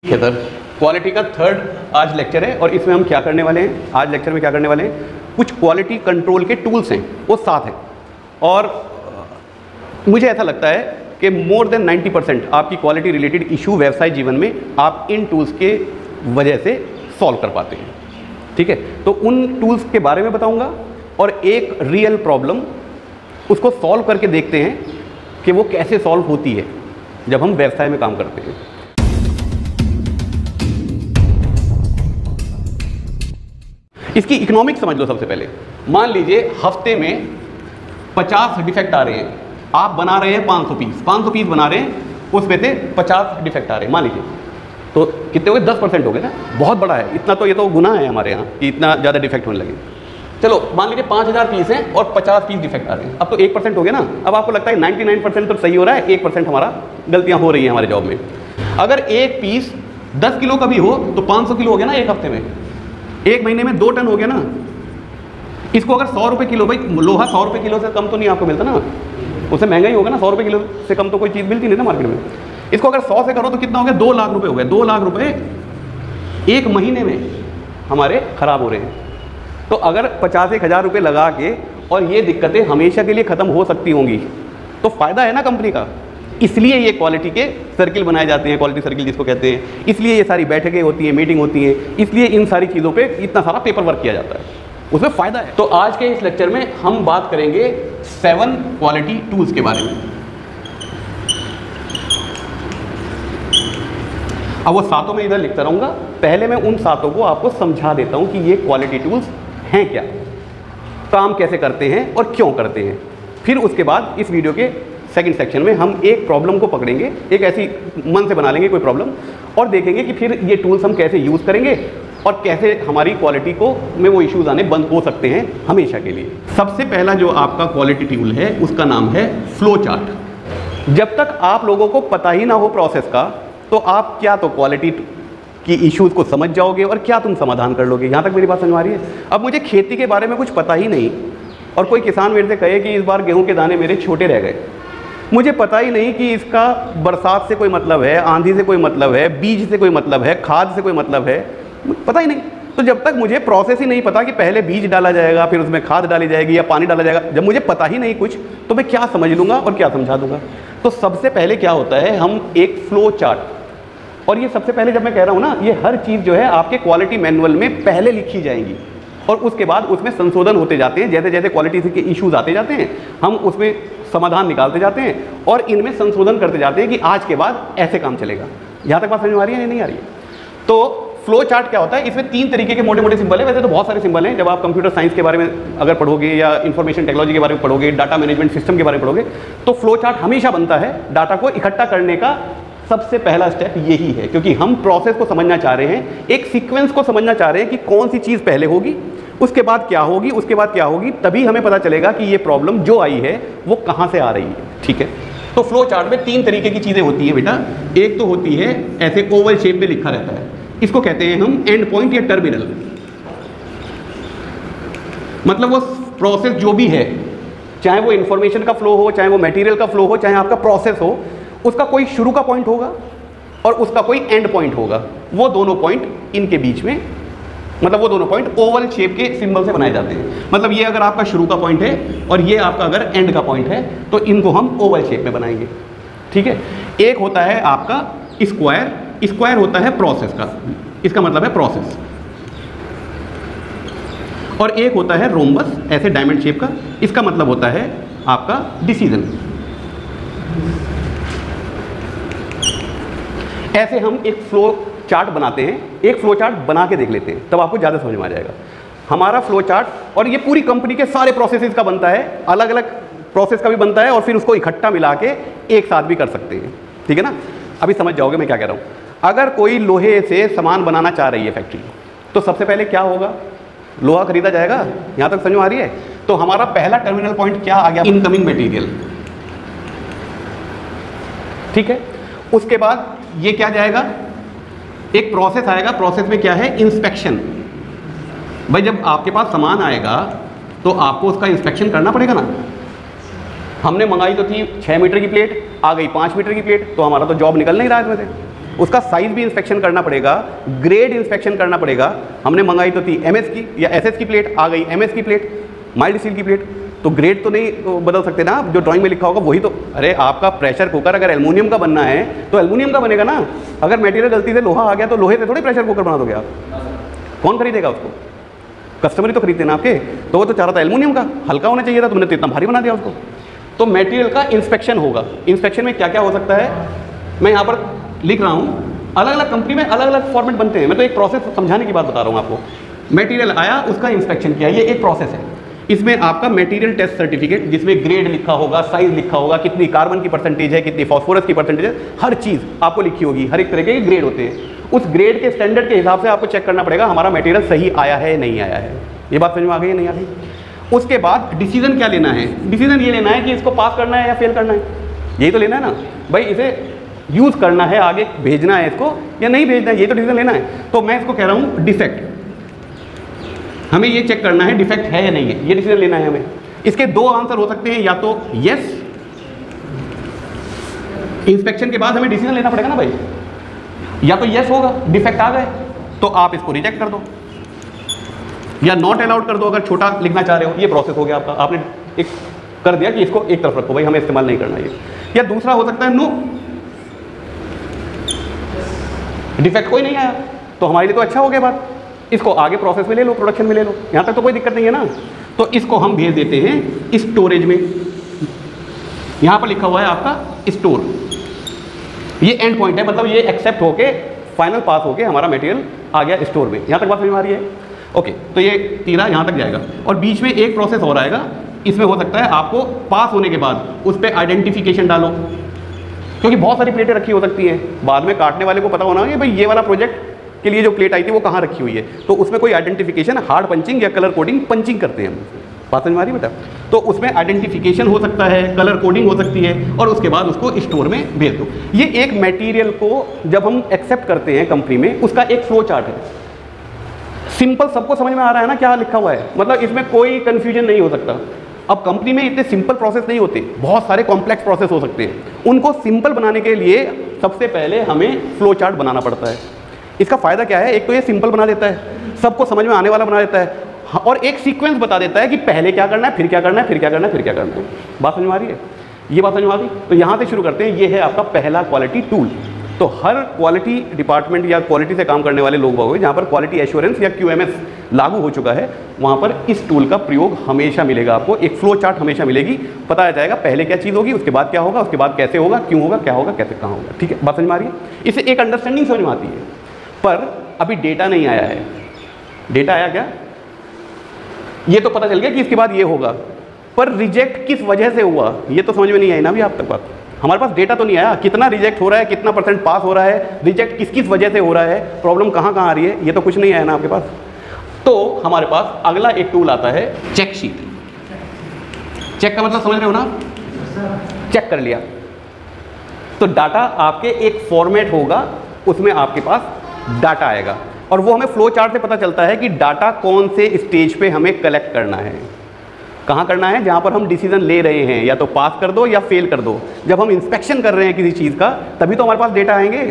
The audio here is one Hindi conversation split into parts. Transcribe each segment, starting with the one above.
ठीक है सर, क्वालिटी का थर्ड आज लेक्चर है और इसमें हम क्या करने वाले हैं, आज लेक्चर में क्या करने वाले हैं, कुछ क्वालिटी कंट्रोल के टूल्स हैं वो 7 हैं और मुझे ऐसा लगता है कि मोर देन 90% आपकी क्वालिटी रिलेटेड इशू व्यवसाय जीवन में आप इन टूल्स के वजह से सॉल्व कर पाते हैं। ठीक है, तो उन टूल्स के बारे में बताऊंगा और एक रियल प्रॉब्लम उसको सॉल्व करके देखते हैं कि वो कैसे सॉल्व होती है जब हम व्यवसाय में काम करते हैं। इसकी इकोनॉमिक्स समझ लो। सबसे पहले मान लीजिए हफ्ते में 50 डिफेक्ट आ रहे हैं, आप बना रहे हैं 500 पीस बना रहे हैं, उसमें से 50 डिफेक्ट आ रहे हैं मान लीजिए, तो कितने हो गए, 10% हो गए ना। बहुत बड़ा है, इतना तो ये तो गुनाह है हमारे यहाँ कि इतना ज़्यादा डिफेक्ट होने लगे। चलो मान लीजिए 5000 पीस हैं और 50 पीस डिफेक्ट आ रहे हैं, अब तो 1% हो गया ना। अब आपको लगता है 99% तो सही हो रहा है, 1% हमारा गलतियाँ हो रही हैं हमारे जॉब में। अगर एक पीस 10 किलो का भी हो तो 500 किलो हो गया ना एक हफ्ते में, एक महीने में 2 टन हो गया ना। इसको अगर 100 रुपये किलो, भाई लोहा 100 रुपये किलो से कम तो नहीं आपको मिलता ना, उससे महंगा ही होगा ना। 100 रुपये किलो से कम तो कोई चीज़ मिलती नहीं ना मार्केट में। इसको अगर 100 से करो तो कितना हो गया, 2 लाख रुपये हो गए। 2 लाख रुपये एक महीने में हमारे खराब हो रहे हैं। तो अगर 50-1000 रुपये लगा के और ये दिक्कतें हमेशा के लिए ख़त्म हो सकती होंगी तो फ़ायदा है ना कंपनी का। इसलिए ये क्वालिटी के सर्किल बनाए जाते हैं, क्वालिटी सर्किल जिसको कहते हैं। इसलिए ये सारी बैठकें होती हैं, मीटिंग होती हैं, इसलिए इन सारी चीज़ों पे इतना सारा पेपर वर्क किया जाता है, उसमें फ़ायदा है। तो आज के इस लेक्चर में हम बात करेंगे 7 क्वालिटी टूल्स के बारे में। अब वो 7 में इधर लिखता रहूँगा, पहले मैं उन 7 को आपको समझा देता हूँ कि ये क्वालिटी टूल्स हैं क्या, काम कैसे करते हैं और क्यों करते हैं। फिर उसके बाद इस वीडियो के सेकंड सेक्शन में हम एक प्रॉब्लम को पकड़ेंगे, एक ऐसी मन से बना लेंगे कोई प्रॉब्लम और देखेंगे कि फिर ये टूल्स हम कैसे यूज़ करेंगे और कैसे हमारी क्वालिटी को में वो इश्यूज आने बंद हो सकते हैं हमेशा के लिए। सबसे पहला जो आपका क्वालिटी टूल है उसका नाम है फ्लो चार्ट। जब तक आप लोगों को पता ही ना हो प्रोसेस का तो आप क्या तो क्वालिटी की इश्यूज को समझ जाओगे और क्या तुम समाधान कर लोगे। यहाँ तक मेरी बात समझ आ रही है। अब मुझे खेती के बारे में कुछ पता ही नहीं और कोई किसान मेरे से कहे कि इस बार गेहूँ के दाने मेरे छोटे रह गए, मुझे पता ही नहीं कि इसका बरसात से कोई मतलब है, आंधी से कोई मतलब है, बीज से कोई मतलब है, खाद से कोई मतलब है, पता ही नहीं। तो जब तक मुझे प्रोसेस ही नहीं पता कि पहले बीज डाला जाएगा फिर उसमें खाद डाली जाएगी या पानी डाला जाएगा, जब मुझे पता ही नहीं कुछ तो मैं क्या समझ लूँगा और क्या समझा दूँगा। तो सबसे पहले क्या होता है, हम एक फ्लो चार्ट, और ये सबसे पहले जब मैं कह रहा हूँ ना, ये हर चीज़ जो है आपके क्वालिटी मैनुअल में पहले लिखी जाएंगी और उसके बाद उसमें संशोधन होते जाते हैं। जैसे जैसे क्वालिटी के इश्यूज आते जाते हैं हम उसमें समाधान निकालते जाते हैं और इनमें संशोधन करते जाते हैं कि आज के बाद ऐसे काम चलेगा। यहाँ तक बात समझ में आ रही है या नहीं आ रही है? तो फ्लो चार्ट क्या होता है, इसमें 3 तरीके के मोटे मोटे सिंबल है। वैसे तो बहुत सारे सिंबल हैं, जब आप कंप्यूटर साइंस के बारे में अगर पढ़ोगे या इंफॉर्मेशन टेक्नोलॉजी के बारे में पढ़ोगे, डाटा मैनेजमेंट सिस्टम के बारे में पढ़ोगे, तो फ्लो चार्ट हमेशा बनता है। डाटा को इकट्ठा करने का सबसे पहला स्टेप यही है, क्योंकि हम प्रोसेस को समझना चाह रहे हैं, एक सीक्वेंस को समझना चाह रहे हैं कि कौन सी चीज़ पहले होगी, उसके बाद क्या होगी, उसके बाद क्या होगी, तभी हमें पता चलेगा कि ये प्रॉब्लम जो आई है वो कहाँ से आ रही है। ठीक है, तो फ्लो चार्ट में 3 तरीके की चीज़ें होती हैं बेटा। एक तो होती है ऐसे ओवल शेप में लिखा रहता है, इसको कहते हैं हम एंड पॉइंट या टर्मिनल। मतलब वो प्रोसेस जो भी है, चाहे वो इंफॉर्मेशन का फ्लो हो, चाहे वो मटेरियल का फ्लो हो, चाहे आपका प्रोसेस हो, उसका कोई शुरू का पॉइंट होगा और उसका कोई एंड पॉइंट होगा। वो दोनों पॉइंट इनके बीच में, मतलब वो दोनों पॉइंट ओवल शेप के सिंबल से बनाए जाते हैं। मतलब ये अगर आपका शुरू का पॉइंट है और ये आपका अगर एंड का पॉइंट है तो इनको हम ओवल शेप में बनाएंगे। ठीक है, एक होता है आपका स्क्वायर, स्क्वायर होता है प्रोसेस का, इसका मतलब है प्रोसेस, और एक होता है रोम्बस ऐसे डायमंड शेप का, इसका मतलब होता है आपका डिसीजन। ऐसे हम एक फ्लो चार्ट बनाते हैं, एक फ्लो चार्ट बना के देख लेते हैं, तब आपको ज़्यादा समझ में आ जाएगा। हमारा फ्लो चार्ट, और ये पूरी कंपनी के सारे प्रोसेसेस का बनता है, अलग अलग प्रोसेस का भी बनता है और फिर उसको इकट्ठा मिला के एक साथ भी कर सकते हैं। ठीक है ना, अभी समझ जाओगे मैं क्या कह रहा हूँ। अगर कोई लोहे से सामान बनाना चाह रही है फैक्ट्री, तो सबसे पहले क्या होगा, लोहा खरीदा जाएगा। यहाँ तक समझ में आ रही है? तो हमारा पहला टर्मिनल पॉइंट क्या आ गया, इनकमिंग मटेरियल। ठीक है, उसके बाद ये क्या जाएगा, एक प्रोसेस आएगा, प्रोसेस में क्या है, इंस्पेक्शन। भाई जब आपके पास सामान आएगा तो आपको उसका इंस्पेक्शन करना पड़ेगा ना। हमने मंगाई तो थी 6 मीटर की प्लेट, आ गई 5 मीटर की प्लेट, तो हमारा तो जॉब निकल नहीं रहा है इसमें से। उसका साइज भी इंस्पेक्शन करना पड़ेगा, ग्रेड इंस्पेक्शन करना पड़ेगा। हमने मंगाई तो थी MS की या SS की प्लेट, आ गई MS की प्लेट, माइल्ड स्टील की प्लेट, तो ग्रेड तो नहीं तो बदल सकते ना आप, जो ड्राइंग में लिखा होगा वही तो। अरे आपका प्रेशर कुकर अगर एल्युमिनियम का बनना है तो एल्युमिनियम का बनेगा ना। अगर मटेरियल गलती से लोहा आ गया तो लोहे से थोड़ी प्रेशर कुकर बना दोगे आप, कौन खरीदेगा उसको? कस्टमर ही तो खरीदते ना आपके। तो वो तो चाह रहा था एल्युमिनियम का, हल्का होना चाहिए था, तुमने तो इतना भारी बना दिया उसको। तो मटेरियल का इंस्पेक्शन होगा। इंस्पेक्शन में क्या क्या हो सकता है मैं यहाँ पर लिख रहा हूँ। अलग अलग कंपनी में अलग अलग फॉर्मेट बनते हैं, मैं तो एक प्रोसेस समझाने की बात बता रहा हूँ आपको। मटेरियल आया, उसका इंस्पेक्शन किया, ये एक प्रोसेस है। इसमें आपका मटेरियल टेस्ट सर्टिफिकेट जिसमें ग्रेड लिखा होगा, साइज लिखा होगा, कितनी कार्बन की परसेंटेज है, कितनी फॉस्फोरस की परसेंटेज है, हर चीज़ आपको लिखी होगी। हर एक तरह के ग्रेड होते हैं, उस ग्रेड के स्टैंडर्ड के हिसाब से आपको चेक करना पड़ेगा हमारा मटेरियल सही आया है नहीं आया है। ये बात समझ में आ गई है नहीं आ गई? उसके बाद डिसीजन क्या लेना है? डिसीजन ये लेना है कि इसको पास करना है या फेल करना है, यही तो लेना है ना भाई। इसे यूज़ करना है, आगे भेजना है इसको या नहीं भेजना है, ये तो डिसीजन लेना है। तो मैं इसको कह रहा हूँ डिफेक्ट, हमें ये चेक करना है डिफेक्ट है या नहीं है, ये डिसीजन लेना है हमें। इसके दो आंसर हो सकते हैं, या तो यस, इंस्पेक्शन के बाद हमें डिसीजन लेना पड़ेगा ना भाई, या तो यस होगा डिफेक्ट आ गए तो आप इसको रिजेक्ट कर दो, या नॉट अलाउड कर दो अगर छोटा लिखना चाह रहे हो। ये प्रोसेस हो गया आपका, आपने एक कर दिया कि इसको एक तरफ रखो भाई, हमें इस्तेमाल नहीं करना ये। या दूसरा हो सकता है नो, डिफेक्ट कोई नहीं आया तो हमारे लिए तो अच्छा हो गया बात, इसको आगे प्रोसेस में ले लो, प्रोडक्शन में ले लो, यहाँ तक तो कोई दिक्कत नहीं है ना। तो इसको हम भेज देते हैं स्टोरेज में। यहाँ पर लिखा हुआ है आपका स्टोर, ये एंड पॉइंट है, मतलब ये एक्सेप्ट होके फाइनल पास होके हमारा मटेरियल आ गया स्टोर में। यहाँ तक बात समझ में आ रही है? ओके, तो ये तीरा यहाँ तक जाएगा और बीच में एक प्रोसेस और आएगा। इसमें हो सकता है आपको पास होने के बाद उस पर आइडेंटिफिकेशन डालो, क्योंकि बहुत सारी प्लेटें रखी हो सकती हैं, बाद में काटने वाले को पता होना कि भाई ये वाला प्रोजेक्ट के लिए जो प्लेट आई थी वो कहाँ रखी हुई है, तो उसमें कोई आइडेंटिफिकेशन, हार्ड पंचिंग या कलर कोडिंग पंचिंग करते हैं हम। बात समझ में आ रही बेटा? तो उसमें आइडेंटिफिकेशन हो सकता है, कलर कोडिंग हो सकती है, और उसके बाद उसको स्टोर में भेज दो। ये एक मटेरियल को जब हम एक्सेप्ट करते हैं कंपनी में, उसका एक फ्लो चार्ट है। सिंपल, सबको समझ में आ रहा है ना क्या लिखा हुआ है, मतलब इसमें कोई कन्फ्यूजन नहीं हो सकता। अब कंपनी में इतने सिंपल प्रोसेस नहीं होते, बहुत सारे कॉम्प्लेक्स प्रोसेस हो सकते हैं। उनको सिंपल बनाने के लिए सबसे पहले हमें फ्लो चार्ट बनाना पड़ता है। इसका फ़ायदा क्या है? एक तो ये सिंपल बना देता है, सबको समझ में आने वाला बना देता है, और एक सीक्वेंस बता देता है कि पहले क्या करना है, फिर क्या करना है, फिर क्या करना है, फिर क्या करना है। बात समझ में आ रही है? ये बात समझ में आ गई? तो यहाँ से शुरू करते हैं। ये है आपका पहला क्वालिटी टूल। तो हर क्वालिटी डिपार्टमेंट या क्वालिटी से काम करने वाले लोग जहाँ पर क्वालिटी एश्योरेंस या QMS लागू हो चुका है, वहाँ पर इस टूल का प्रयोग हमेशा मिलेगा आपको। एक फ्लो चार्ट हमेशा मिलेगी, पता जाएगा पहले क्या चीज़ होगी, उसके बाद क्या होगा, उसके बाद कैसे होगा, क्यों होगा, क्या होगा, कैसे कहाँ होगा। ठीक है, बात समझ में आ रही है? इससे एक अंडरस्टैंडिंग समझ में आती है। पर अभी डेटा नहीं आया है। डेटा आया क्या? ये तो पता चल गया कि इसके बाद ये होगा, पर रिजेक्ट किस वजह से हुआ ये तो समझ में नहीं आई ना अभी आप तक बात। हमारे पास डेटा तो नहीं आया, कितना रिजेक्ट हो रहा है, कितना % पास हो रहा है, रिजेक्ट किस किस वजह से हो रहा है, प्रॉब्लम कहाँ कहाँ आ रही है, ये तो कुछ नहीं आया ना आपके पास। तो हमारे पास अगला एक टूल आता है चेक शीट। चेक का मतलब समझ रहे हो ना? चेक कर लिया तो डाटा आपके एक फॉर्मेट होगा, उसमें आपके पास डाटा आएगा, और वो हमें फ्लो चार्ट से पता चलता है कि डाटा कौन से स्टेज पे हमें कलेक्ट करना है, कहाँ करना है, जहाँ पर हम डिसीजन ले रहे हैं, या तो पास कर दो या फेल कर दो। जब हम इंस्पेक्शन कर रहे हैं किसी चीज़ का, तभी तो हमारे पास डेटा आएंगे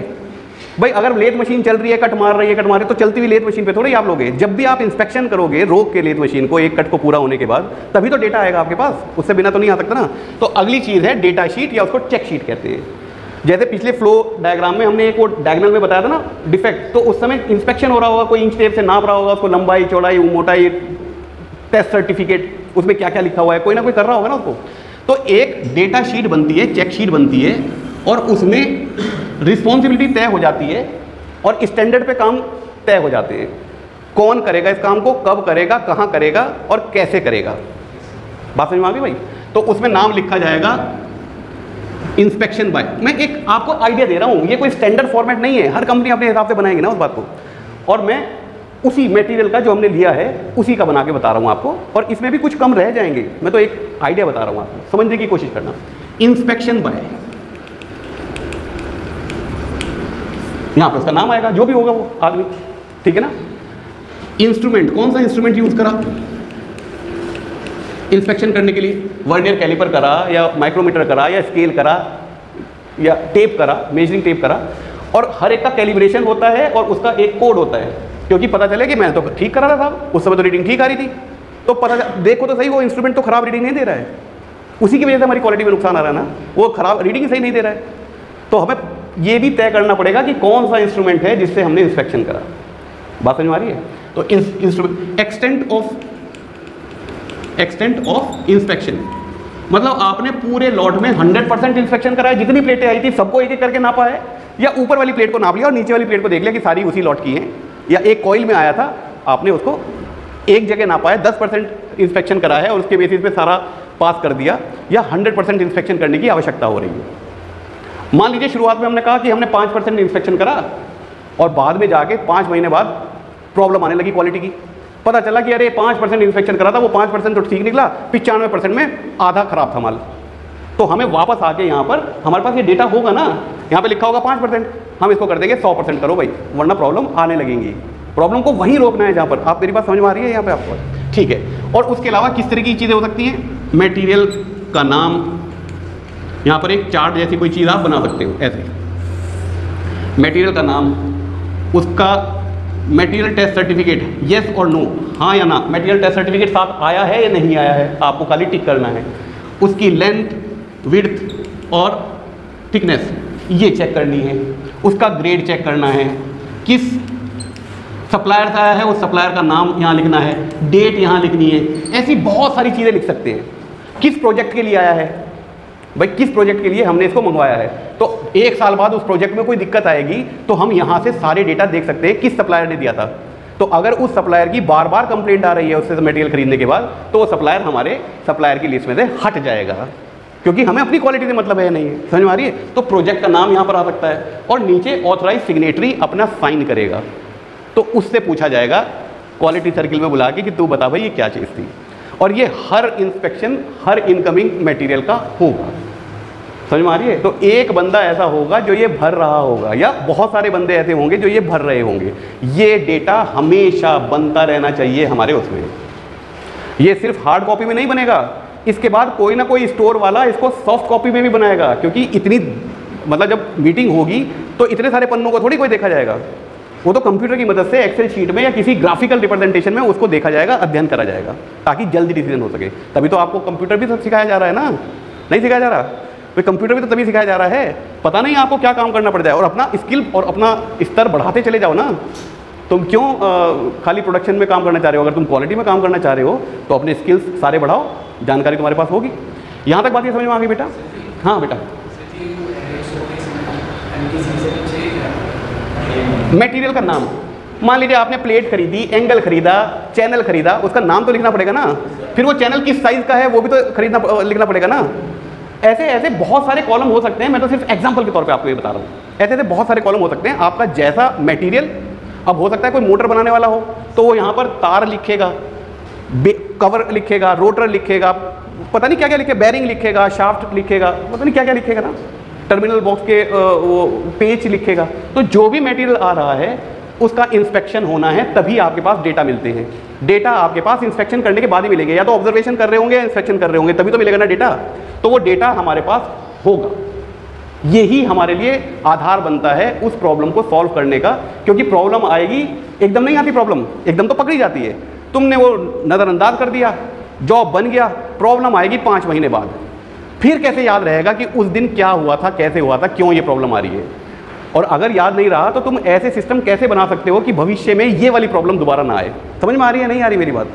भाई। अगर लेथ मशीन चल रही है, कट मार रही है, तो चलती हुई लेथ मशीन पे थोड़ी आप लोगे। जब भी आप इंस्पेक्शन करोगे रोक के लेथ मशीन को, एक कट को पूरा होने के बाद, तभी तो डेटा आएगा आपके पास, उससे बिना तो नहीं आ सकता ना। तो अगली चीज़ है डेटा शीट, या उसको चेक शीट कहते हैं। जैसे पिछले फ्लो डायग्राम में हमने एक वो डायग्नल में बताया था ना डिफेक्ट, तो उस समय इंस्पेक्शन हो रहा होगा, कोई इंच टेप से नाप रहा होगा उसको, लंबाई, चौड़ाई, मोटाई, टेस्ट सर्टिफिकेट, उसमें क्या क्या लिखा हुआ है, कोई ना कोई कर रहा होगा ना उसको। तो एक डेटा शीट बनती है, चेक शीट बनती है, और उसमें रिस्पॉन्सिबिलिटी तय हो जाती है और स्टैंडर्ड पे काम तय हो जाते हैं। कौन करेगा इस काम को, कब करेगा, कहाँ करेगा और कैसे करेगा। बात समझ में आ गई भाई? तो उसमें नाम लिखा जाएगा इंस्पेक्शन बाय। मैं एक आपको आइडिया दे रहा हूँ, ये कोई स्टैंडर्ड फॉर्मेट नहीं है, हर कंपनी अपने हिसाब से बनाएगी ना उस बात को, और मैं उसी मटेरियल का जो हमने लिया है उसी का बना के बता रहा हूँ आपको। और इसमें भी कुछ कम रह जाएंगे, मैं तो एक आइडिया बता रहा हूँ आपको, समझने की कोशिश करना। इंस्पेक्शन बाय, यहाँ पर उसका नाम आएगा, जो भी होगा वो आदमी, ठीक है ना। इंस्ट्रूमेंट, कौन सा इंस्ट्रूमेंट यूज करा इंस्पेक्शन करने के लिए, वर्नियर कैलिपर करा, या माइक्रोमीटर करा, या स्केल करा, या टेप करा, मेजरिंग टेप करा, और हर एक का कैलिब्रेशन होता है और उसका एक कोड होता है, क्योंकि पता चले कि मैं तो ठीक कर रहा था, उस समय तो रीडिंग ठीक आ रही थी, तो पता देखो तो सही वो इंस्ट्रूमेंट तो खराब रीडिंग नहीं दे रहा है, उसी की वजह से हमारी क्वालिटी में नुकसान आ रहा है ना, वो खराब रीडिंग सही नहीं दे रहा है। तो हमें ये भी तय करना पड़ेगा कि कौन सा इंस्ट्रूमेंट है जिससे हमने इंस्पेक्शन करा। बात समझ में आ रही है? तो इंस्ट्रूमेंट एक्सटेंट ऑफ इंस्पेक्शन मतलब आपने पूरे लॉट में 100% इंस्पेक्शन करा है, जितनी प्लेटें आई थी सबको एक एक करके नापा है, या ऊपर वाली प्लेट को नाप लिया और नीचे वाली प्लेट को देख लिया कि सारी उसी लॉट की हैं, या एक कॉइल में आया था आपने उसको एक जगह नापा है, 10% इंस्पेक्शन करा है और उसके बेसिस पे सारा पास कर दिया, या 100% इंस्पेक्शन करने की आवश्यकता हो रही है। मान लीजिए शुरुआत में हमने कहा कि हमने 5% इंस्पेक्शन करा और बाद में जाके 5 महीने बाद प्रॉब्लम आने लगी क्वालिटी की, पता चला कि अरे 5% इंस्पेक्शन करा था, वो 5% तो ठीक निकला, 95% में आधा खराब था माल। तो हमें वापस आके यहाँ पर हमारे पास ये डेटा होगा ना, यहाँ पे लिखा होगा 5%, हम इसको कर देंगे 100% करो भाई, वरना प्रॉब्लम आने लगेंगी। प्रॉब्लम को वहीं रोकना है जहाँ पर। आप मेरी बात समझ में आ रही है यहाँ पे आपको? ठीक है। और उसके अलावा किस तरह की चीज़ें हो सकती हैं? मटेरियल का नाम, यहाँ पर एक चार्ट जैसी कोई चीज़ आप बना सकते हो ऐसे, मटेरियल का नाम, उसका मटेरियल टेस्ट सर्टिफिकेट, येस और नो, हाँ या ना, मटेरियल टेस्ट सर्टिफिकेट साथ आया है या नहीं आया है, आपको खाली टिक करना है। उसकी लेंथ, विड्थ और थिकनेस ये चेक करनी है। उसका ग्रेड चेक करना है, किस सप्लायर से आया है उस सप्लायर का नाम यहाँ लिखना है, डेट यहाँ लिखनी है। ऐसी बहुत सारी चीज़ें लिख सकते हैं। किस प्रोजेक्ट के लिए आया है भाई, किस प्रोजेक्ट के लिए हमने इसको मंगवाया है, तो 1 साल बाद उस प्रोजेक्ट में कोई दिक्कत आएगी तो हम यहाँ से सारे डेटा देख सकते हैं किस सप्लायर ने दिया था। तो अगर उस सप्लायर की बार बार कंप्लेंट आ रही है उससे मटेरियल खरीदने के बाद, तो वो सप्लायर हमारे सप्लायर की लिस्ट में से हट जाएगा, क्योंकि हमें अपनी क्वालिटी से मतलब है नहीं है। समझ में आ रही है? तो प्रोजेक्ट का नाम यहाँ पर आ सकता है और नीचे ऑथराइज सिग्नेटरी अपना साइन करेगा, तो उससे पूछा जाएगा क्वालिटी सर्किल में बुला के कि तू बता भाई ये क्या चीज़ थी। और ये हर इंस्पेक्शन हर इनकमिंग मटेरियल का होगा। समझ में आ रही है? तो एक बंदा ऐसा होगा जो ये भर रहा होगा, या बहुत सारे बंदे ऐसे होंगे जो ये भर रहे होंगे। ये डेटा हमेशा बनता रहना चाहिए हमारे उसमें। ये सिर्फ हार्ड कॉपी में नहीं बनेगा, इसके बाद कोई ना कोई स्टोर वाला इसको सॉफ्ट कॉपी में भी बनाएगा, क्योंकि इतनी मतलब जब मीटिंग होगी तो इतने सारे पन्नों को थोड़ी कोई देखा जाएगा, वो तो कंप्यूटर की मदद से एक्सेल शीट में या किसी ग्राफिकल रिप्रेजेंटेशन में उसको देखा जाएगा, अध्ययन करा जाएगा, ताकि जल्दी डिसीजन हो सके। तभी तो आपको कंप्यूटर भी सब सिखाया जा रहा है ना, नहीं सिखाया जा रहा भाई? कंप्यूटर भी तो तभी सिखाया जा रहा है, पता नहीं आपको क्या काम करना पड़ जाए। और अपना स्किल और अपना स्तर बढ़ाते चले जाओ ना। तुम क्यों खाली प्रोडक्शन में काम करना चाह रहे हो? अगर तुम क्वालिटी में काम करना चाह रहे हो तो अपने स्किल्स सारे बढ़ाओ, जानकारी तुम्हारे पास होगी। यहाँ तक बात ये समझ में आ गई बेटा? हाँ बेटा। मटेरियल का नाम, मान लीजिए आपने प्लेट खरीदी, एंगल खरीदा, चैनल खरीदा, उसका नाम तो लिखना पड़ेगा ना। फिर वो चैनल किस साइज़ का है वो भी तो लिखना पड़ेगा ना। ऐसे ऐसे बहुत सारे कॉलम हो सकते हैं, मैं तो सिर्फ एग्जांपल के तौर पे आपको ये बता रहा हूँ। ऐसे ऐसे बहुत सारे कॉलम हो सकते हैं। आपका जैसा मटेरियल, अब हो सकता है कोई मोटर बनाने वाला हो तो वो यहाँ पर तार लिखेगा, कवर लिखेगा, रोटर लिखेगा, पता नहीं क्या क्या लिखे, बैरिंग लिखेगा, शाफ्ट लिखेगा, पता नहीं क्या क्या लिखेगा ना, टर्मिनल बॉक्स के वो पेच लिखेगा। तो जो भी मटेरियल आ रहा है उसका इंस्पेक्शन होना है, तभी आपके पास डेटा मिलते हैं। डेटा आपके पास इंस्पेक्शन करने के बाद ही मिलेंगे, या तो ऑब्जर्वेशन कर रहे होंगे या इंस्पेक्शन कर रहे होंगे, तभी तो मिलेगा ना डेटा। तो वो डेटा हमारे पास होगा, यही हमारे लिए आधार बनता है उस प्रॉब्लम को सॉल्व करने का। क्योंकि प्रॉब्लम आएगी, एकदम नहीं आती प्रॉब्लम, एकदम तो पकड़ी जाती है। तुमने वो नज़रअंदाज कर दिया, जॉब बन गया, प्रॉब्लम आएगी 5 महीने बाद। फिर कैसे याद रहेगा कि उस दिन क्या हुआ था, कैसे हुआ था, क्यों ये प्रॉब्लम आ रही है? और अगर याद नहीं रहा तो तुम ऐसे सिस्टम कैसे बना सकते हो कि भविष्य में ये वाली प्रॉब्लम दोबारा ना आए? समझ में आ रही है नहीं आ रही मेरी बात?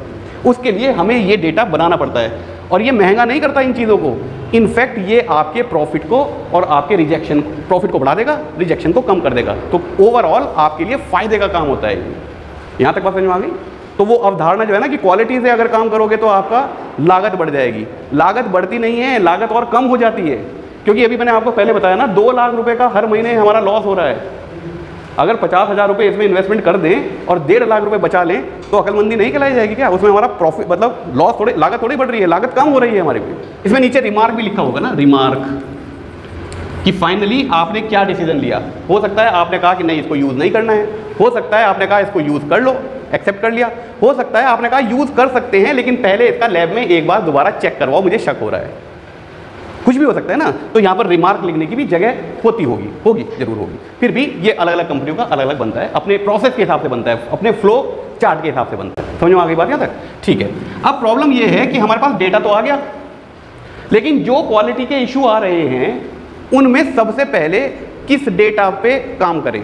उसके लिए हमें ये डेटा बनाना पड़ता है, और ये महंगा नहीं करता इन चीज़ों को। इनफैक्ट ये आपके प्रॉफिट को और आपके रिजेक्शन, प्रॉफिट को बढ़ा देगा, रिजेक्शन को कम कर देगा। तो ओवरऑल आपके लिए फ़ायदे का काम होता है। यहाँ तक बात समझ में आ गई? तो वो अवधारणा जो है ना कि क्वालिटी से अगर काम करोगे तो आपका लागत बढ़ जाएगी। लागत बढ़ती नहीं है, लागत और कम हो जाती है। क्योंकि अभी मैंने आपको पहले बताया ना, 2 लाख रुपए का हर महीने हमारा लॉस हो रहा है। अगर 50,000 रुपये इसमें इन्वेस्टमेंट कर दें और 1.5 लाख रुपए बचा लें तो अकलमंदी नहीं कहलाई जाएगी क्या? उसमें हमारा प्रॉफिट मतलब लॉस थोड़ी, लागत थोड़ी बढ़ रही है, लागत कम हो रही है हमारे पे। इसमें नीचे रिमार्क भी लिखा होगा ना, रिमार्क, कि फाइनली आपने क्या डिसीजन लिया। हो सकता है आपने कहा कि नहीं इसको यूज़ नहीं करना है, हो सकता है आपने कहा इसको यूज़ कर लो, एक्सेप्ट कर लिया, हो सकता है आपने कहा यूज़ कर सकते हैं लेकिन पहले इसका लैब में एक बार दोबारा चेक करवाओ, मुझे शक हो रहा है। कुछ भी हो सकता है ना, तो यहाँ पर रिमार्क लिखने की भी जगह होगी जरूर होगी। फिर भी ये अलग अलग कंपनियों का अलग अलग बनता है, अपने प्रोसेस के हिसाब से बनता है, अपने फ्लो चार्ट के हिसाब से बनता है। समझ में आ गई बात यहाँ तक? ठीक है। अब प्रॉब्लम ये है कि हमारे पास डेटा तो आ गया, लेकिन जो क्वालिटी के इशू आ रहे हैं उनमें सबसे पहले किस डेटा पे काम करें,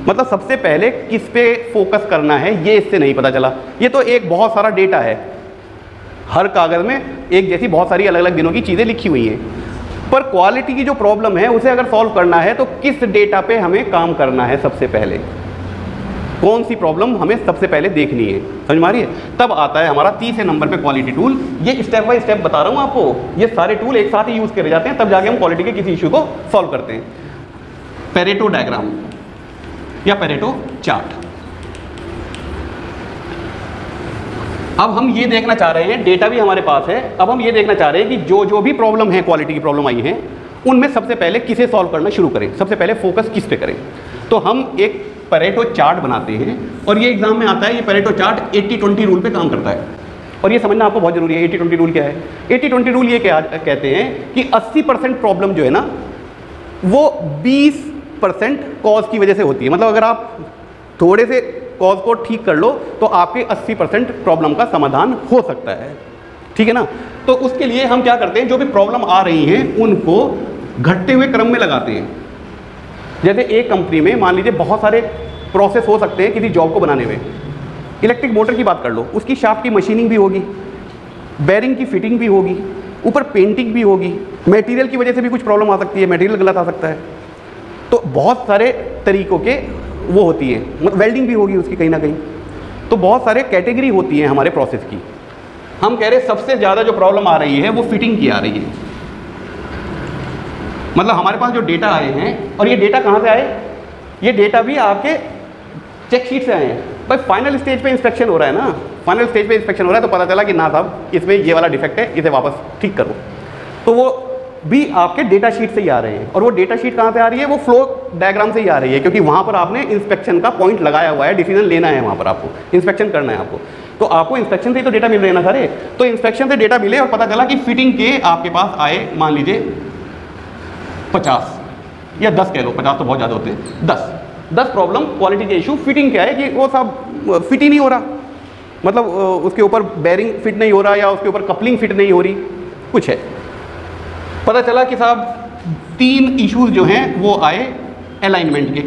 मतलब सबसे पहले किस पे फोकस करना है, ये इससे नहीं पता चला। ये तो एक बहुत सारा डेटा है, हर कागज़ में एक जैसी बहुत सारी अलग अलग दिनों की चीज़ें लिखी हुई हैं, पर क्वालिटी की जो प्रॉब्लम है उसे अगर सॉल्व करना है तो किस डेटा पे हमें काम करना है, सबसे पहले कौन सी प्रॉब्लम हमें सबसे पहले देखनी है। समझ में आ रही है? तब आता है हमारा तीसरे नंबर पे क्वालिटी टूल। ये स्टेप बाय स्टेप बता रहा हूँ आपको, ये सारे टूल एक साथ ही यूज़ करे जाते हैं, तब जाके हम क्वालिटी के किसी इशू को सॉल्व करते हैं। पेरेटो डायग्राम या पेरेटो चार्ट। अब हम ये देखना चाह रहे हैं, डेटा भी हमारे पास है, अब हम ये देखना चाह रहे हैं कि जो भी प्रॉब्लम है, क्वालिटी की प्रॉब्लम आई है, उनमें सबसे पहले किसे सॉल्व करना शुरू करें, सबसे पहले फोकस किस पे करें। तो हम एक पेरेटो चार्ट बनाते हैं, और ये एग्जाम में आता है, ये पेरेटो चार्ट 80-20 रूल पे काम करता है, और ये समझना आपको बहुत जरूरी है। 80-20 रूल क्या है? 80-20 रूल ये क्या कहते हैं कि 80% प्रॉब्लम जो है ना वो 20% कॉज की वजह से होती है। मतलब अगर आप थोड़े से कॉज को ठीक कर लो तो आपके 80% प्रॉब्लम का समाधान हो सकता है। ठीक है ना? तो उसके लिए हम क्या करते हैं, जो भी प्रॉब्लम आ रही हैं उनको घटते हुए क्रम में लगाते हैं। जैसे एक कंपनी में मान लीजिए बहुत सारे प्रोसेस हो सकते हैं किसी जॉब को बनाने में। इलेक्ट्रिक मोटर की बात कर लो, उसकी शाफ्ट की मशीनिंग भी होगी, बेरिंग की फिटिंग भी होगी, ऊपर पेंटिंग भी होगी, मटेरियल की वजह से भी कुछ प्रॉब्लम आ सकती है, मटेरियल गलत आ सकता है। तो बहुत सारे तरीकों के वो होती है, मतलब वेल्डिंग भी होगी उसकी कहीं ना कहीं। तो बहुत सारे कैटेगरी होती हैं हमारे प्रोसेस की। हम कह रहे हैं सबसे ज़्यादा जो प्रॉब्लम आ रही है वो फिटिंग की आ रही है। मतलब हमारे पास जो डेटा आए हैं, और ये डेटा कहाँ से आए, ये डेटा भी आपके चेक शीट से आए हैं। भाई फाइनल स्टेज पे इंस्पेक्शन हो रहा है ना, फाइनल स्टेज पे इंस्पेक्शन हो रहा है तो पता चला कि ना साहब इसमें ये वाला डिफेक्ट है, इसे वापस ठीक करो। तो वो भी आपके डेटा शीट से ही आ रहे हैं। और वो डेटा शीट कहाँ से आ रही है, वो फ्लो डायग्राम से ही आ रही है, क्योंकि वहाँ पर आपने इंस्पेक्शन का पॉइंट लगाया हुआ है, डिसीजन लेना है, वहाँ पर आपको इंस्पेक्शन करना है आपको। तो आपको इंस्पेक्शन से ही तो डेटा मिल रहे हैं ना सारे। तो इंस्पेक्शन से डेटा मिले और पता चला कि फिटिंग के आपके पास आए मान लीजिए 50 या 10 कह लो, 50 तो बहुत ज़्यादा होते हैं, 10 प्रॉब्लम क्वालिटी के इशू फिटिंग क्या है कि वो सब फिट ही नहीं हो रहा, मतलब उसके ऊपर बेरिंग फिट नहीं हो रहा या उसके ऊपर कपलिंग फिट नहीं हो रही, कुछ है। पता चला कि साहब 3 इश्यूज जो हैं वो आए अलाइनमेंट के,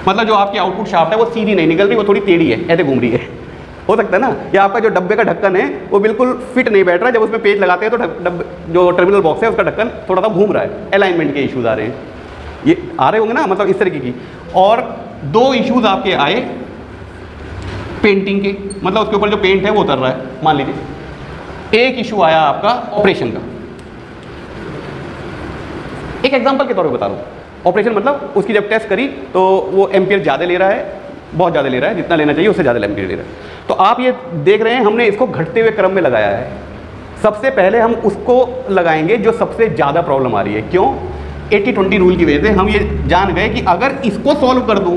मतलब जो आपकी आउटपुट शाफ्ट है वो सीधी नहीं निकल रही, वो थोड़ी टेढ़ी है, ऐसे घूम रही है। हो सकता है ना, या आपका जो डब्बे का ढक्कन है वो बिल्कुल फिट नहीं बैठ रहा, जब उसमें पेज लगाते हैं तो जो टर्मिनल बॉक्स है उसका ढक्कन थोड़ा सा घूम रहा है, अलाइनमेंट के इश्यूज आ रहे हैं। ये आ रहे होंगे ना, मतलब इस तरीके की। और 2 इश्यूज आपके आए पेंटिंग के, मतलब उसके ऊपर जो पेंट है वो उतर रहा है मान लीजिए। एक इशू आया आपका ऑपरेशन का। एक एग्जांपल के तौर पे बता रहा हूँ। ऑपरेशन मतलब उसकी जब टेस्ट करी तो वो एम्पियर ज़्यादा ले रहा है, बहुत ज़्यादा ले रहा है, जितना लेना चाहिए उससे ज़्यादा एम्पियर ले रहा है। तो आप ये देख रहे हैं हमने इसको घटते हुए क्रम में लगाया है। सबसे पहले हम उसको लगाएंगे जो सबसे ज़्यादा प्रॉब्लम आ रही है। क्यों? 80-20 रूल की वजह से हम ये जान गए कि अगर इसको सॉल्व कर दूँ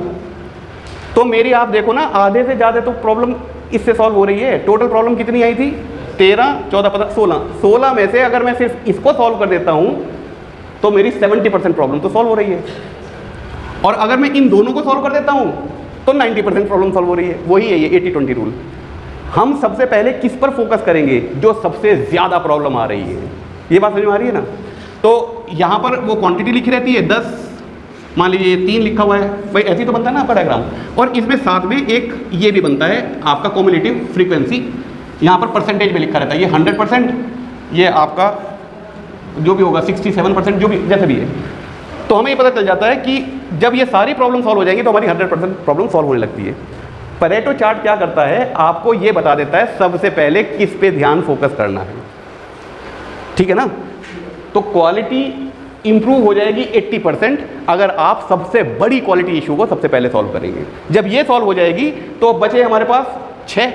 तो मेरी, आप देखो ना, आधे से ज़्यादा तो प्रॉब्लम इससे सॉल्व हो रही है। टोटल प्रॉब्लम कितनी आई थी? 13, 14, 15, 16 में से अगर मैं सिर्फ इसको सॉल्व कर देता हूँ तो मेरी 70% प्रॉब्लम तो सॉल्व हो रही है। और अगर मैं इन दोनों को सॉल्व कर देता हूँ तो 90% प्रॉब्लम सॉल्व हो रही है। वही है ये 80-20 रूल। हम सबसे पहले किस पर फोकस करेंगे? जो सबसे ज़्यादा प्रॉब्लम आ रही है। ये बात समझ में आ रही है ना? तो यहाँ पर वो क्वांटिटी लिखी रहती है 10, मान लीजिए 3 लिखा हुआ है, भाई ऐसे ही तो बनता है ना आपका डायग्राम। और इसमें साथ में एक ये भी बनता है आपका कम्युलेटिव फ्रीक्वेंसी, यहाँ पर परसेंटेज में लिखा रहता है। ये 100%, ये आपका जो भी होगा 67%, जो भी जैसे भी है। तो हमें ये पता चल जाता है कि जब ये सारी प्रॉब्लम सॉल्व हो जाएंगी तो हमारी 100% प्रॉब्लम सॉल्व होने लगती है। पेरेटो चार्ट क्या करता है? आपको ये बता देता है सबसे पहले किस पे ध्यान फोकस करना है। ठीक है ना? तो क्वालिटी इंप्रूव हो जाएगी 80% अगर आप सबसे बड़ी क्वालिटी इशू को सबसे पहले सॉल्व करेंगे। जब ये सॉल्व हो जाएगी तो बचे हमारे पास 6,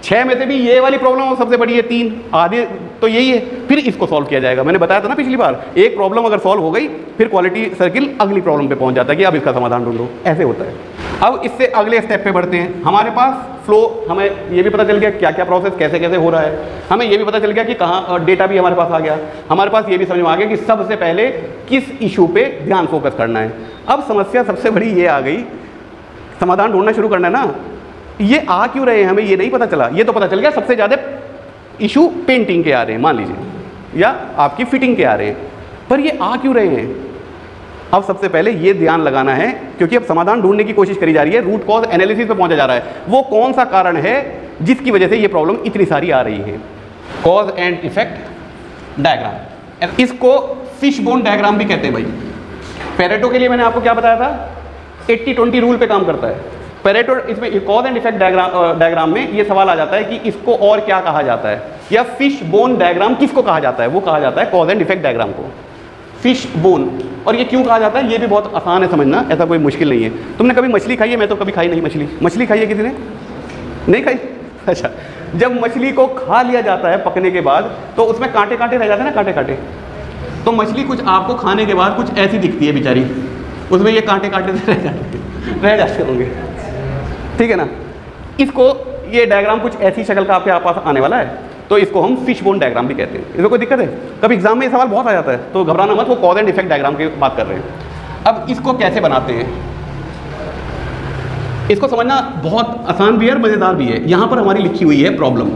6 में से भी ये वाली प्रॉब्लम सबसे बड़ी है 3, आधे तो यही है, फिर इसको सॉल्व किया जाएगा। मैंने बताया था ना पिछली बार, एक प्रॉब्लम अगर सॉल्व हो गई फिर क्वालिटी सर्किल अगली प्रॉब्लम पे पहुंच जाता है कि अब इसका समाधान ढूंढो, ऐसे होता है। अब इससे अगले स्टेप पे बढ़ते हैं। हमारे पास फ्लो, हमें ये भी पता चल गया क्या क्या प्रोसेस कैसे कैसे हो रहा है, हमें ये भी पता चल गया कि कहाँ डेटा भी हमारे पास आ गया, हमारे पास ये भी समझ में आ गया कि सबसे पहले किस इशू पे ध्यान फोकस करना है। अब समस्या सबसे बड़ी ये आ गई, समाधान ढूंढना शुरू करना है ना, ये आ क्यों रहे हैं हमें ये नहीं पता चला। ये तो पता चल गया सबसे ज़्यादा इशू पेंटिंग के आ रहे हैं मान लीजिए, या आपकी फिटिंग के आ रहे हैं, पर ये आ क्यों रहे हैं। अब सबसे पहले ये ध्यान लगाना है, क्योंकि अब समाधान ढूंढने की कोशिश करी जा रही है, रूट कॉज एनालिसिस पे पहुंचा जा रहा है। वो कौन सा कारण है जिसकी वजह से ये प्रॉब्लम इतनी सारी आ रही है। कॉज एंड इफेक्ट डायग्राम, इसको फिशबोन डायग्राम भी कहते हैं भाई। पेरेटो के लिए मैंने आपको क्या बताया था, 80-20 रूल पे काम करता है पेरेटो। इसमें कॉज एंड इफेक्ट डायग्राम में ये सवाल आ जाता है कि इसको और क्या कहा जाता है, या फिश बोन डायग्राम किसको कहा जाता है। वो कहा जाता है कॉज एंड इफेक्ट डायग्राम को, फिश बोन। और ये क्यों कहा जाता है ये भी बहुत आसान है समझना, ऐसा कोई मुश्किल नहीं है। तुमने कभी मछली खाई है? मैं तो कभी खाई नहीं मछली। मछली खाई है किसी ने? नहीं खाई? अच्छा, जब मछली को खा लिया जाता है पकने के बाद तो उसमें कांटे कांटे रह जाते हैं ना, कांटे कांटे। तो मछली कुछ आपको खाने के बाद कुछ ऐसी दिखती है बेचारी, उसमें ये कांटे कांटे रह जाते होंगे, ठीक है ना। इसको ये डायग्राम कुछ ऐसी शक्ल का आपके पास आने वाला है, तो इसको हम फिश बोन डायग्राम भी कहते हैं। इसमें कोई दिक्कत है? कभी एग्जाम में ये सवाल बहुत आ जाता है, तो घबराना मत, वो कॉज एंड इफेक्ट डायग्राम की बात कर रहे हैं। अब इसको कैसे बनाते हैं, इसको समझना बहुत आसान भी है और मजेदार भी है। यहां पर हमारी लिखी हुई है प्रॉब्लम।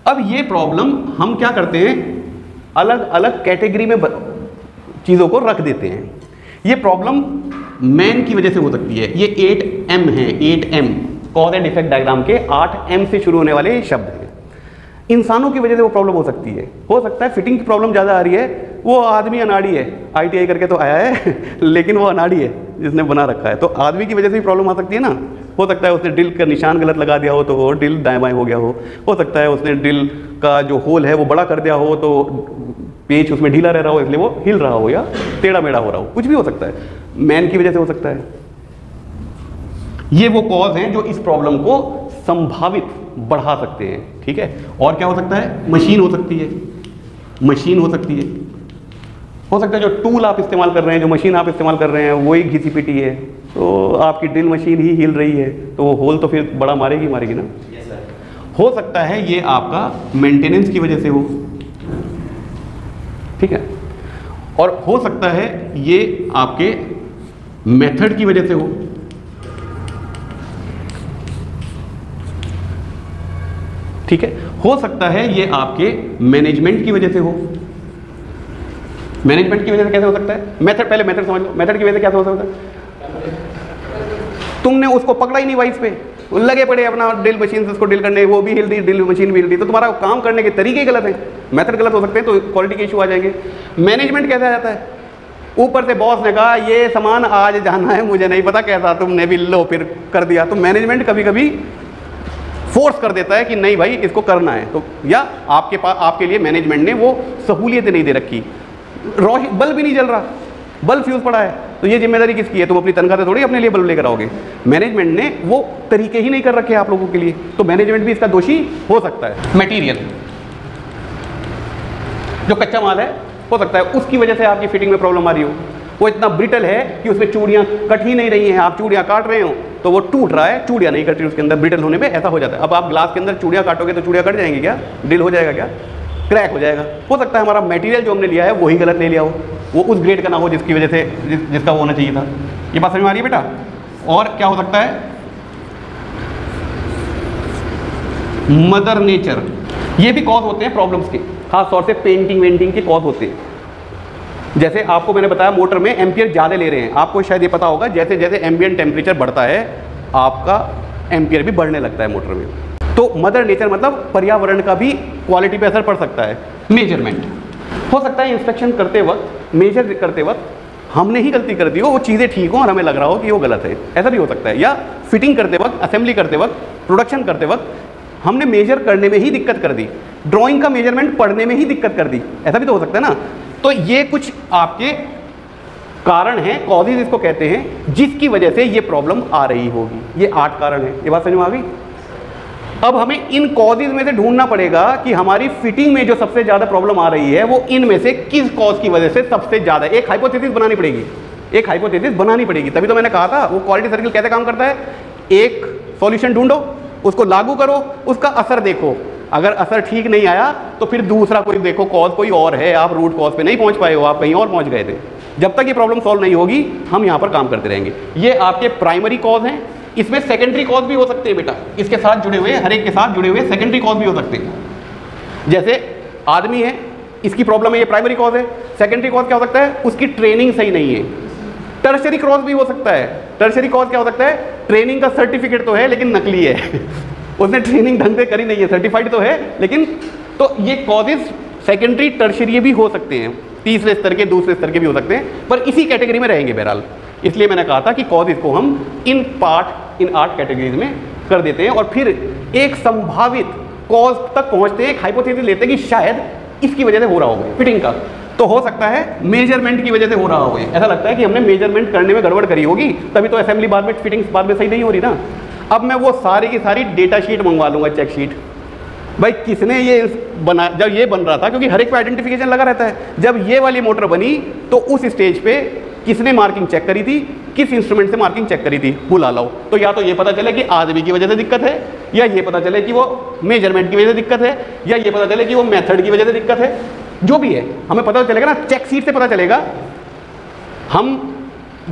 अब ये प्रॉब्लम हम क्या करते हैं, अलग अलग कैटेगरी में चीजों को रख देते हैं। ये प्रॉब्लम मैन की वजह से हो सकती है, ये 8M है, 8M cause and effect diagram के 8M से शुरू होने वाले शब्द हैं। इंसानों की वजह से वो प्रॉब्लम हो सकती है। हो सकता है फिटिंग की प्रॉब्लम ज़्यादा आ रही है, वो आदमी अनाड़ी है, ITI करके तो आया है लेकिन वो अनाड़ी है जिसने बना रखा है, तो आदमी की वजह से भी प्रॉब्लम आ सकती है ना। हो सकता है उसने ड्रिल का निशान गलत लगा दिया हो तो वो ड्रिल दाएं बाएं हो गया हो सकता है उसने ड्रिल का जो होल है वो बड़ा कर दिया हो तो पेच उसमें ढीला रह रहा हो इसलिए वो हिल रहा हो या टेढ़ा मेढ़ा हो रहा हो, कुछ भी हो सकता है, मैन की वजह से हो सकता है। ये वो कॉज हैं जो इस प्रॉब्लम को संभावित बढ़ा सकते हैं, ठीक है। और क्या हो सकता है, मशीन हो सकती है, मशीन हो सकती है, हो सकता है जो टूल आप इस्तेमाल कर रहे हैं, जो मशीन आप इस्तेमाल कर रहे हैं वही घिसी पिटी है, तो आपकी ड्रिल मशीन ही हिल रही है तो वो होल तो फिर बड़ा मारेगी ना। हो सकता है ये आपका मेंटेनेंस की वजह से हो, ठीक है। और हो सकता है ये आपके मेथड की वजह से हो, ठीक है। हो सकता है ये आपके मैनेजमेंट की वजह से हो। मैनेजमेंट की वजह से कैसे हो सकता है, मेथड, पहले मेथड समझ लो, मेथड की वजह से कैसे हो सकता है, तुमने उसको पकड़ा ही नहीं वाइस पे, लगे पड़े अपना ड्रिल मशीन से उसको ड्रिल करने, वो भी हिल दी, ड्रिल मशीन भी हिल दी, तो तुम्हारा काम करने के तरीके गलत हैं, मेथड गलत हो सकते हैं, तो क्वालिटी के इशू आ जाएंगे। मैनेजमेंट कैसे आ जाता है, ऊपर से बॉस ने कहा ये सामान आज जाना है, मुझे नहीं पता कैसा, तुमने भी लो फिर कर दिया, तो मैनेजमेंट कभी कभी फोर्स कर देता है कि नहीं भाई इसको करना है, तो या आपके पास आपके लिए मैनेजमेंट ने वो सहूलियतें नहीं दे रखी, बल्ब भी नहीं जल रहा, बल्ब फ्यूज पड़ा है, तो ये जिम्मेदारी किसकी है, तुम अपनी तनख्वाह से थोड़ी अपने लिए बल्ब लेकर आओगे, मैनेजमेंट ने वो तरीके ही नहीं कर रखे आप लोगों के लिए, तो मैनेजमेंट भी इसका दोषी हो सकता है। मटेरियल जो कच्चा माल है, हो सकता है उसकी वजह से आपकी फिटिंग में प्रॉब्लम आ रही हो, वो इतना ब्रिटल है कि उसमें चूड़ियाँ कट ही नहीं रही हैं, आप चूड़ियाँ काट रहे हो तो वो टूट रहा है, चूड़ियाँ नहीं कट रही उसके अंदर, ब्रिटल होने पे ऐसा हो जाता है। अब आप ग्लास के अंदर चूड़ियाँ काटोगे तो चूड़ियाँ कट जाएंगी क्या, ड्रिल हो जाएगा क्या, क्रैक हो जाएगा। हो सकता है हमारा मटेरियल जो हमने लिया है वही गलत ले लिया हो, वो उस ग्रेड का ना हो जिसकी वजह से जिसका वो होना चाहिए था। ये बात समझ में आ रही है बेटा। और क्या हो सकता है, मदर नेचर, ये भी कॉज होते हैं प्रॉब्लम्स के, खास तौर से पेंटिंग वेंटिंग के कॉज होते हैं। जैसे आपको मैंने बताया मोटर में एम्पियर ज़्यादा ले रहे हैं, आपको शायद ये पता होगा, जैसे जैसे एम्बिएंट टेम्परेचर बढ़ता है आपका एम्पियर भी बढ़ने लगता है मोटर में, तो मदर नेचर मतलब पर्यावरण का भी क्वालिटी पे असर पड़ सकता है। मेजरमेंट, हो सकता है इंस्पेक्शन करते वक्त, मेजर करते वक्त हमने ही गलती कर दी हो, वो चीज़ें ठीक हो और हमें लग रहा हो कि वो गलत है, ऐसा भी हो सकता है। या फिटिंग करते वक्त, असेंबली करते वक्त, प्रोडक्शन करते वक्त हमने मेजर करने में ही दिक्कत कर दी, ड्राइंग का मेजरमेंट पढ़ने में ही दिक्कत कर दी, ऐसा भी तो हो सकता है ना। तो ये कुछ आपके कारण है, कॉजेज इसको कहते हैं, जिसकी वजह से ये प्रॉब्लम आ रही होगी। ये 8 कारण है। ये बात समझ में आ गई? अब हमें इन कॉजेज में से ढूंढना पड़ेगा कि हमारी फिटिंग में जो सबसे ज़्यादा प्रॉब्लम आ रही है वो इनमें से किस कॉज की वजह से सबसे ज़्यादा। एक हाइपोथेसिस बनानी पड़ेगी, एक हाइपोथेसिस बनानी पड़ेगी। तभी तो मैंने कहा था वो क्वालिटी सर्किल कैसे काम करता है। एक सॉल्यूशन ढूंढो, उसको लागू करो, उसका असर देखो। अगर असर ठीक नहीं आया तो फिर दूसरा कोई देखो, कॉज कोई और है, आप रूट कॉज पे नहीं पहुंच पाए हो, आप कहीं और पहुंच गए थे। जब तक ये प्रॉब्लम सॉल्व नहीं होगी हम यहाँ पर काम करते रहेंगे। ये आपके प्राइमरी कॉज हैं। इसमें सेकेंडरी कॉज भी हो सकते हैं बेटा, इसके साथ जुड़े हुए, हर एक के साथ जुड़े हुए सेकेंडरी कॉज भी हो सकते हैं। जैसे आदमी है, इसकी प्रॉब्लम है, ये प्राइमरी कॉज है। सेकेंडरी कॉज क्या हो सकता है? उसकी ट्रेनिंग सही नहीं है। टर्शरी कॉज भी हो सकता है। टर्शरी कॉज क्या हो सकता है? ट्रेनिंग का सर्टिफिकेट तो है लेकिन नकली है उसने ट्रेनिंग ढंग से करी नहीं है, सर्टिफाइड तो है लेकिन। तो ये कॉजेज सेकेंडरी टर्शरी भी हो सकते हैं, तीसरे स्तर के, दूसरे स्तर के भी हो सकते हैं, पर इसी कैटेगरी में रहेंगे बहरहाल। इसलिए मैंने कहा था कि कॉजेज को हम इन 8 कैटेगरीज में कर देते हैं और फिर एक संभावित कॉज तक पहुंचते हैं। एक हाइपोथेसिस लेते हैं कि शायद इसकी वजह से हो रहा होगा फिटिंग का। तो हो सकता है मेजरमेंट की वजह से हो रहा होगा। ऐसा लगता है कि हमने मेजरमेंट करने में गड़बड़ करी होगी, तभी तो असेंबली बाद में फिटिंग्स बाद में सही नहीं हो रही ना। अब मैं वो सारी की सारी डेटा शीट मंगवा लूँगा, चेक शीट। भाई किसने ये बना, जब ये बन रहा था, क्योंकि हर एक पे आइडेंटिफिकेशन लगा रहता है, जब ये वाली मोटर बनी तो उस स्टेज पे किसने मार्किंग चेक करी थी, किस इंस्ट्रूमेंट से मार्किंग चेक करी थी, बुला लो। तो या तो ये पता चले कि आदमी की वजह से दिक्कत है, या ये पता चले कि वो मेजरमेंट की वजह से दिक्कत है, या ये पता चले कि वो मेथड की वजह से दिक्कत है। जो भी है हमें पता चलेगा ना, चेक शीट से पता चलेगा। हम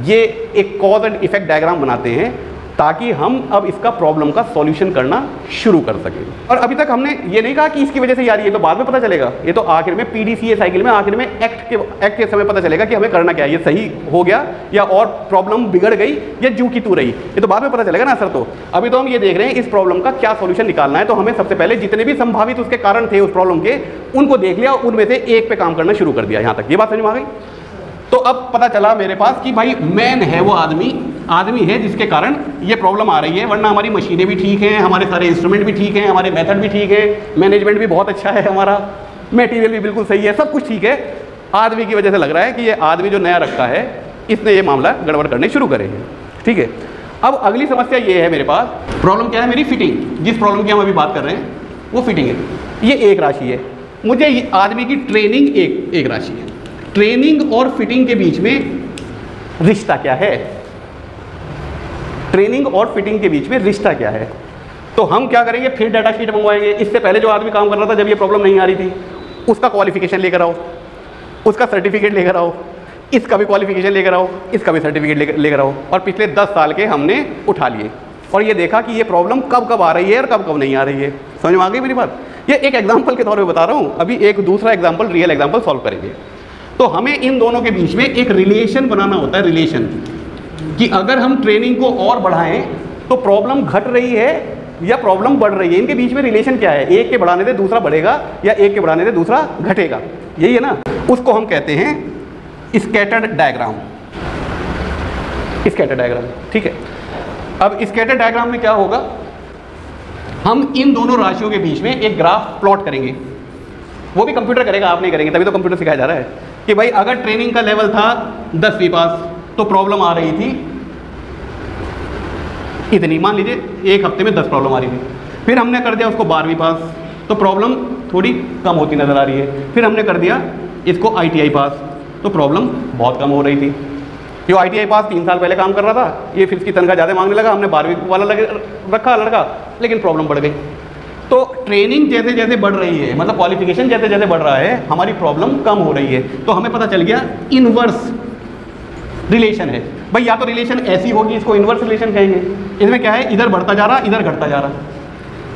ये एक कॉज एंड इफेक्ट डायग्राम बनाते हैं ताकि हम अब इसका प्रॉब्लम का सॉल्यूशन करना शुरू कर सकें। और अभी तक हमने ये नहीं कहा कि इसकी वजह से यार ये तो बाद में पता चलेगा, ये तो आखिर में पीडीसीए साइकिल में आखिर में एक्ट के समय पता चलेगा कि हमें करना क्या है, ये सही हो गया या और प्रॉब्लम बिगड़ गई या जू की तू रही, ये तो बाद में पता चलेगा ना सर। तो अभी तो हम ये देख रहे हैं इस प्रॉब्लम का क्या सॉल्यूशन निकालना है। तो हमें सबसे पहले जितने भी संभावित उसके कारण थे उस प्रॉब्लम के, उनको देख लिया, उनमें से एक पे काम करना शुरू कर दिया। यहाँ तक ये बात समझ में आ गई? तो अब पता चला मेरे पास कि भाई मैन है वो आदमी है जिसके कारण ये प्रॉब्लम आ रही है, वरना हमारी मशीनें भी ठीक हैं, हमारे सारे इंस्ट्रूमेंट भी ठीक हैं, हमारे मेथड भी ठीक है, मैनेजमेंट भी बहुत अच्छा है, हमारा मटेरियल भी बिल्कुल सही है, सब कुछ ठीक है। आदमी की वजह से लग रहा है कि ये आदमी जो नया रखा है इसने ये मामला गड़बड़ करने शुरू करे हैं। ठीक है, अब अगली समस्या ये है मेरे पास, प्रॉब्लम क्या है मेरी? फिटिंग। जिस प्रॉब्लम की हम अभी बात कर रहे हैं वो फिटिंग है। ये एक राशि है, मुझे आदमी की ट्रेनिंग एक राशि है। ट्रेनिंग और फिटिंग के बीच में रिश्ता क्या है? ट्रेनिंग और फिटिंग के बीच में रिश्ता क्या है? तो हम क्या करेंगे, फिर डाटा शीट मंगवाएंगे। इससे पहले जो आदमी काम कर रहा था जब ये प्रॉब्लम नहीं आ रही थी, उसका क्वालिफिकेशन लेकर आओ, उसका सर्टिफिकेट लेकर आओ, इसका भी क्वालिफिकेशन लेकर आओ, इसका भी सर्टिफिकेट लेकर आओ, और पिछले 10 साल के हमने उठा लिए और ये देखा कि ये प्रॉब्लम कब कब आ रही है और कब कब नहीं आ रही है। समझ में आ गई मेरी बात? ये एक एग्जाम्पल के तौर पर बता रहा हूँ। अभी एक दूसरा एग्जाम्पल, रियल एग्जाम्पल सॉल्व करेंगे। तो हमें इन दोनों के बीच में एक रिलेशन बनाना होता है, रिलेशन, कि अगर हम ट्रेनिंग को और बढ़ाएं तो प्रॉब्लम घट रही है या प्रॉब्लम बढ़ रही है, इनके बीच में रिलेशन क्या है? एक के बढ़ाने से दूसरा बढ़ेगा या एक के बढ़ाने से दूसरा घटेगा, यही है ना। उसको हम कहते हैं स्कैटर्ड डायग्राम। स्कैटर्ड डायग्राम, ठीक है। अब स्कैटर्ड डायग्राम में क्या होगा, हम इन दोनों राशियों के बीच में एक ग्राफ प्लॉट करेंगे। वो भी कंप्यूटर करेगा, आप नहीं करेंगे, तभी तो कंप्यूटर सिखाया जा रहा है कि भाई अगर ट्रेनिंग का लेवल था 10वीं पास तो प्रॉब्लम आ रही थी इतनी, मान लीजिए एक हफ्ते में 10 प्रॉब्लम आ रही थी। फिर हमने कर दिया उसको 12वीं पास तो प्रॉब्लम थोड़ी कम होती नज़र आ रही है। फिर हमने कर दिया इसको ITI पास तो प्रॉब्लम बहुत कम हो रही थी। जो ITI पास 3 साल पहले काम कर रहा था, ये फिर इसकी तनख्वाह ज़्यादा मांगने लगा, हमने 12वीं वाला रखा लड़का, लेकिन प्रॉब्लम बढ़ गई। तो ट्रेनिंग जैसे जैसे बढ़ रही है, मतलब क्वालिफिकेशन जैसे जैसे बढ़ रहा है, हमारी प्रॉब्लम कम हो रही है। तो हमें पता चल गया इनवर्स रिलेशन है। भाई या तो रिलेशन ऐसी होगी, इसको इनवर्स रिलेशन कहेंगे। इसमें क्या है, इधर बढ़ता जा रहा, इधर घटता जा रहा।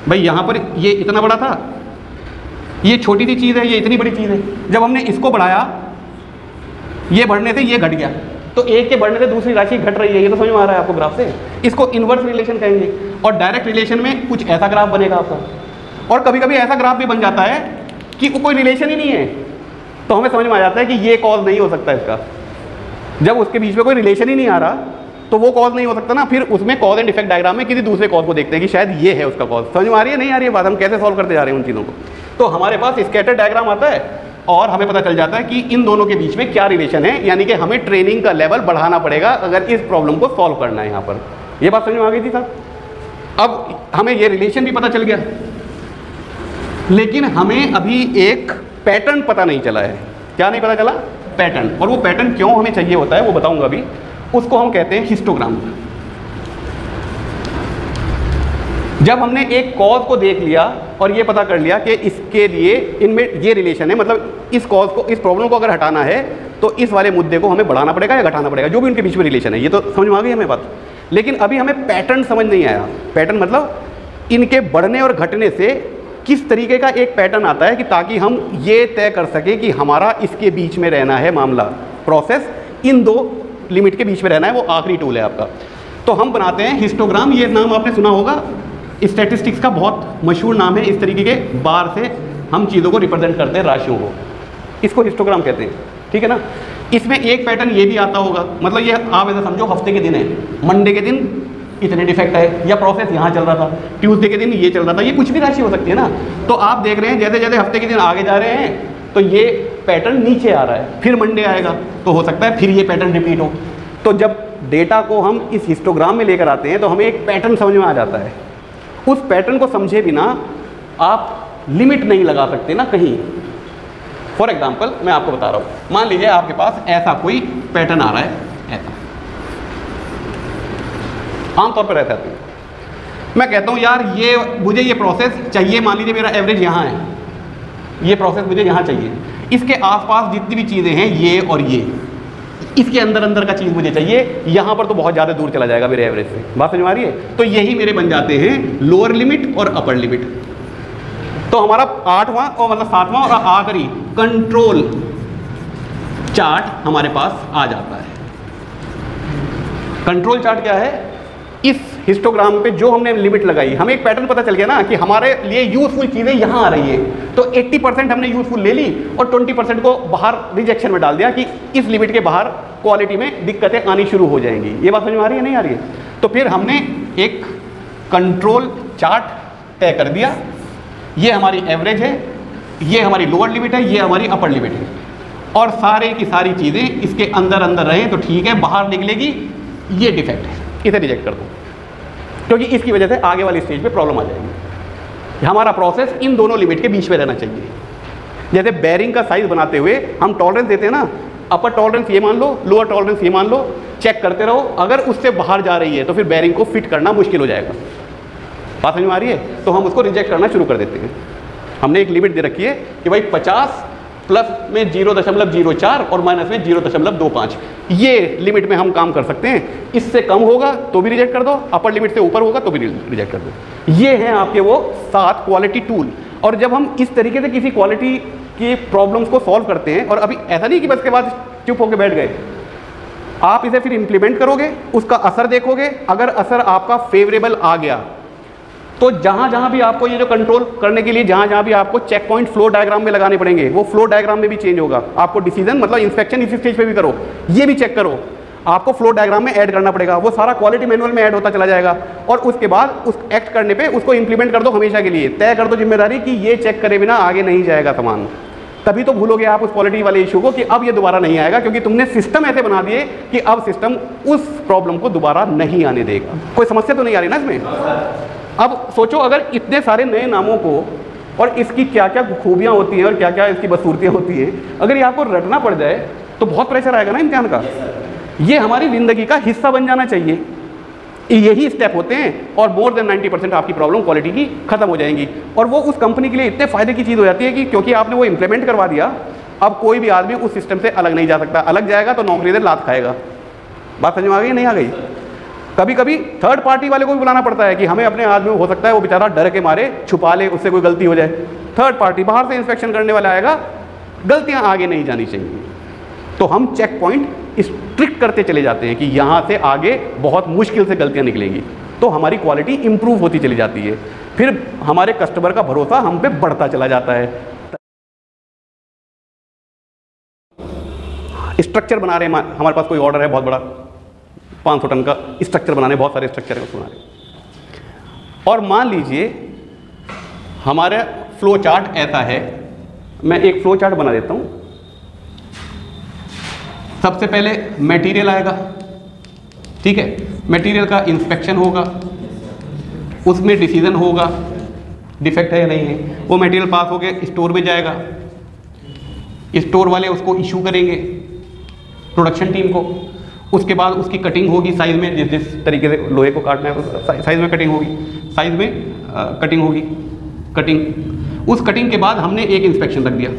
भाई यहाँ पर ये इतना बड़ा था, ये छोटी सी चीज़ है, ये इतनी बड़ी चीज़ है। जब हमने इसको बढ़ाया, ये बढ़ने से ये घट गया, तो एक के बढ़ने से दूसरी राशि घट रही है। ये तो समझ में आ रहा है आपको ग्राफ से? इसको इनवर्स रिलेशन कहेंगे। और डायरेक्ट रिलेशन में कुछ ऐसा ग्राफ बनेगा आपका, और कभी कभी ऐसा ग्राफ भी बन जाता है कि कोई रिलेशन ही नहीं है, तो हमें समझ में आ जाता है कि ये कॉज नहीं हो सकता इसका। जब उसके बीच में कोई रिलेशन ही नहीं आ रहा तो वो कॉज नहीं हो सकता ना। फिर उसमें कॉज एंड इफेक्ट डायग्राम में किसी दूसरे कॉज को देखते हैं कि शायद ये है उसका कॉज। समझ में आ रही है नहीं आ रही है बात? हम कैसे सॉल्व करते जा रहे हैं उन चीज़ों को। तो हमारे पास स्कैटर डायग्राम आता है, और हमें पता चल जाता है कि इन दोनों के बीच में क्या रिलेशन है, यानी कि हमें ट्रेनिंग का लेवल बढ़ाना पड़ेगा अगर इस प्रॉब्लम को सॉल्व करना है। यहाँ पर ये बात समझ में आ गई थी साहब? अब हमें ये रिलेशन भी पता चल गया, लेकिन हमें अभी एक पैटर्न पता नहीं चला है। क्या नहीं पता चला? पैटर्न। और वो पैटर्न क्यों हमें चाहिए होता है वो बताऊंगा अभी। उसको हम कहते हैं हिस्टोग्राम। जब हमने एक कॉज को देख लिया और ये पता कर लिया कि इसके लिए इनमें ये रिलेशन है, मतलब इस कॉज को, इस प्रॉब्लम को अगर हटाना है तो इस वाले मुद्दे को हमें बढ़ाना पड़ेगा या घटाना पड़ेगा, जो भी उनके बीच में रिलेशन है, ये तो समझ में आ गई हमें बात। लेकिन अभी हमें पैटर्न समझ नहीं आया। पैटर्न मतलब इनके बढ़ने और घटने से किस तरीके का एक पैटर्न आता है कि ताकि हम ये तय कर सकें कि हमारा इसके बीच में रहना है मामला, प्रोसेस इन दो लिमिट के बीच में रहना है, वो आखिरी टूल है आपका। तो हम बनाते हैं हिस्टोग्राम। ये नाम आपने सुना होगा, स्टैटिस्टिक्स का बहुत मशहूर नाम है। इस तरीके के बार से हम चीज़ों को रिप्रेजेंट करते हैं, राशियों को, इसको हिस्टोग्राम कहते हैं, ठीक है ना। इसमें एक पैटर्न ये भी आता होगा, मतलब ये आप ऐसा समझो हफ्ते के दिन है, मंडे के दिन इतने डिफेक्ट है या प्रोसेस यहाँ चल रहा था, ट्यूसडे के दिन ये चल रहा था, ये कुछ भी राशि हो सकती है ना। तो आप देख रहे हैं जैसे जैसे हफ्ते के दिन आगे जा रहे हैं तो ये पैटर्न नीचे आ रहा है, फिर मंडे आएगा तो हो सकता है फिर ये पैटर्न रिपीट हो। तो जब डेटा को हम इस हिस्टोग्राम में लेकर आते हैं तो हमें एक पैटर्न समझ में आ जाता है। उस पैटर्न को समझे बिना आप लिमिट नहीं लगा सकते ना कहीं। फॉर एग्जाम्पल मैं आपको बता रहा हूँ, मान लीजिए आपके पास ऐसा कोई पैटर्न आ रहा है, ऐसा आमतौर पर रहता है। मैं कहता हूँ यार ये मुझे ये प्रोसेस चाहिए, मान लीजिए मेरा एवरेज यहाँ है, ये प्रोसेस मुझे यहाँ चाहिए, इसके आसपास जितनी भी चीज़ें हैं ये और ये, इसके अंदर अंदर का चीज़ मुझे चाहिए, यहाँ पर तो बहुत ज़्यादा दूर चला जाएगा मेरे एवरेज से। बात समझ में आ रही है? तो यही मेरे बन जाते हैं लोअर लिमिट और अपर लिमिट। तो हमारा 8वां और मतलब 7वां और आखिरी कंट्रोल चार्ट हमारे पास आ जाता है। कंट्रोल चार्ट क्या है? इस हिस्टोग्राम पे जो हमने लिमिट लगाई, हमें एक पैटर्न पता चल गया ना कि हमारे लिए यूजफुल चीज़ें यहाँ आ रही है, तो 80% हमने यूजफुल ले ली और 20% को बाहर रिजेक्शन में डाल दिया कि इस लिमिट के बाहर क्वालिटी में दिक्कतें आनी शुरू हो जाएंगी। ये बात समझ में आ रही है नहीं आ रही है? तो फिर हमने एक कंट्रोल चार्ट तय कर दिया, ये हमारी एवरेज है, ये हमारी लोअर लिमिट है, ये हमारी अपर लिमिट है, और सारे की सारी चीज़ें इसके अंदर अंदर रहें तो ठीक है, बाहर निकलेगी ये डिफेक्ट है, इसे रिजेक्ट कर दो, क्योंकि इसकी वजह से आगे वाली स्टेज पे प्रॉब्लम आ जाएगी। हमारा प्रोसेस इन दोनों लिमिट के बीच में रहना चाहिए। जैसे बेरिंग का साइज बनाते हुए हम टॉलरेंस देते हैं ना, अपर टॉलरेंस ये मान लो, लोअर टॉलरेंस ये मान लो, चेक करते रहो, अगर उससे बाहर जा रही है तो फिर बेरिंग को फिट करना मुश्किल हो जाएगा। बात समझ में आ रही है? तो हम उसको रिजेक्ट करना शुरू कर देते हैं। हमने एक लिमिट दे रखी है कि भाई 50 प्लस में 0.04 और माइनस में 0.25, ये लिमिट में हम काम कर सकते हैं। इससे कम होगा तो भी रिजेक्ट कर दो, अपर लिमिट से ऊपर होगा तो भी रिजेक्ट कर दो। ये हैं आपके वो 7 क्वालिटी टूल। और जब हम इस तरीके से किसी क्वालिटी की प्रॉब्लम्स को सॉल्व करते हैं, और अभी ऐसा नहीं कि बस के बाद चुप होकर बैठ गए, आप इसे फिर इम्प्लीमेंट करोगे, उसका असर देखोगे। अगर असर आपका फेवरेबल आ गया तो जहाँ जहाँ भी आपको ये जो कंट्रोल करने के लिए जहाँ जहाँ भी आपको चेक पॉइंट फ्लो डायग्राम में लगाने पड़ेंगे, वो फ्लो डायग्राम में भी चेंज होगा। आपको डिसीजन मतलब इंस्पेक्शन इसी स्टेज पे भी करो, ये भी चेक करो, आपको फ्लो डायग्राम में ऐड करना पड़ेगा। वो सारा क्वालिटी मैनुअल में ऐड होता चला जाएगा, और उसके बाद उस एक्ट करने पे उसको इंप्लीमेंट कर दो हमेशा के लिए। तय कर दो जिम्मेदारी कि ये चेक करे बिना आगे नहीं जाएगा सामान। तभी तो भूलोगे आप उस क्वालिटी वाले इशू को कि अब ये दोबारा नहीं आएगा, क्योंकि तुमने सिस्टम ऐसे बना दिए कि अब सिस्टम उस प्रॉब्लम को दोबारा नहीं आने देगा। कोई समस्या तो नहीं आ रही ना इसमें? अब सोचो, अगर इतने सारे नए नामों को और इसकी क्या क्या खूबियाँ होती हैं और क्या क्या इसकी बदसूरतियाँ होती हैं, अगर ये आपको रटना पड़ जाए तो बहुत प्रेशर आएगा ना इम्तिहान का। ये हमारी ज़िंदगी का हिस्सा बन जाना चाहिए। यही स्टेप होते हैं और मोर देन 90% आपकी प्रॉब्लम क्वालिटी की खत्म हो जाएंगी। और वो उस कंपनी के लिए इतने फ़ायदे की चीज़ हो जाती है कि क्योंकि आपने वो इम्प्लीमेंट करवा दिया, अब कोई भी आदमी उस सिस्टम से अलग नहीं जा सकता। अलग जाएगा तो नौकरी से लात खाएगा। बात समझ में आ गई नहीं आ गई? कभी कभी थर्ड पार्टी वाले को भी बुलाना पड़ता है कि हमें अपने आदमी, हो सकता है वो बेचारा डर के मारे छुपा ले, उससे कोई गलती हो जाए। थर्ड पार्टी बाहर से इंस्पेक्शन करने वाला आएगा, गलतियां आगे नहीं जानी चाहिए। तो हम चेक पॉइंट स्ट्रिक्ट करते चले जाते हैं कि यहाँ से आगे बहुत मुश्किल से गलतियाँ निकलेंगी, तो हमारी क्वालिटी इंप्रूव होती चली जाती है। फिर हमारे कस्टमर का भरोसा हम पे बढ़ता चला जाता है। स्ट्रक्चर बना रहे हैं, हमारे पास कोई ऑर्डर है बहुत बड़ा, 500 टन का स्ट्रक्चर बनाने, बहुत सारे स्ट्रक्चर है उसको बना रहे। और मान लीजिए हमारा फ्लो चार्ट ऐसा है मैं एक फ्लो चार्ट बना देता हूँ। सबसे पहले मटेरियल आएगा, ठीक है, मटेरियल का इंस्पेक्शन होगा, उसमें डिसीजन होगा डिफेक्ट है या नहीं है, वो मटेरियल पास हो के स्टोर में जाएगा, स्टोर वाले उसको इशू करेंगे प्रोडक्शन टीम को, उसके बाद उसकी कटिंग होगी साइज़ में, जिस जिस तरीके से लोहे को काटना है साइज़ में कटिंग होगी, साइज़ में कटिंग होगी, कटिंग, उस कटिंग के बाद हमने एक इंस्पेक्शन रख दिया,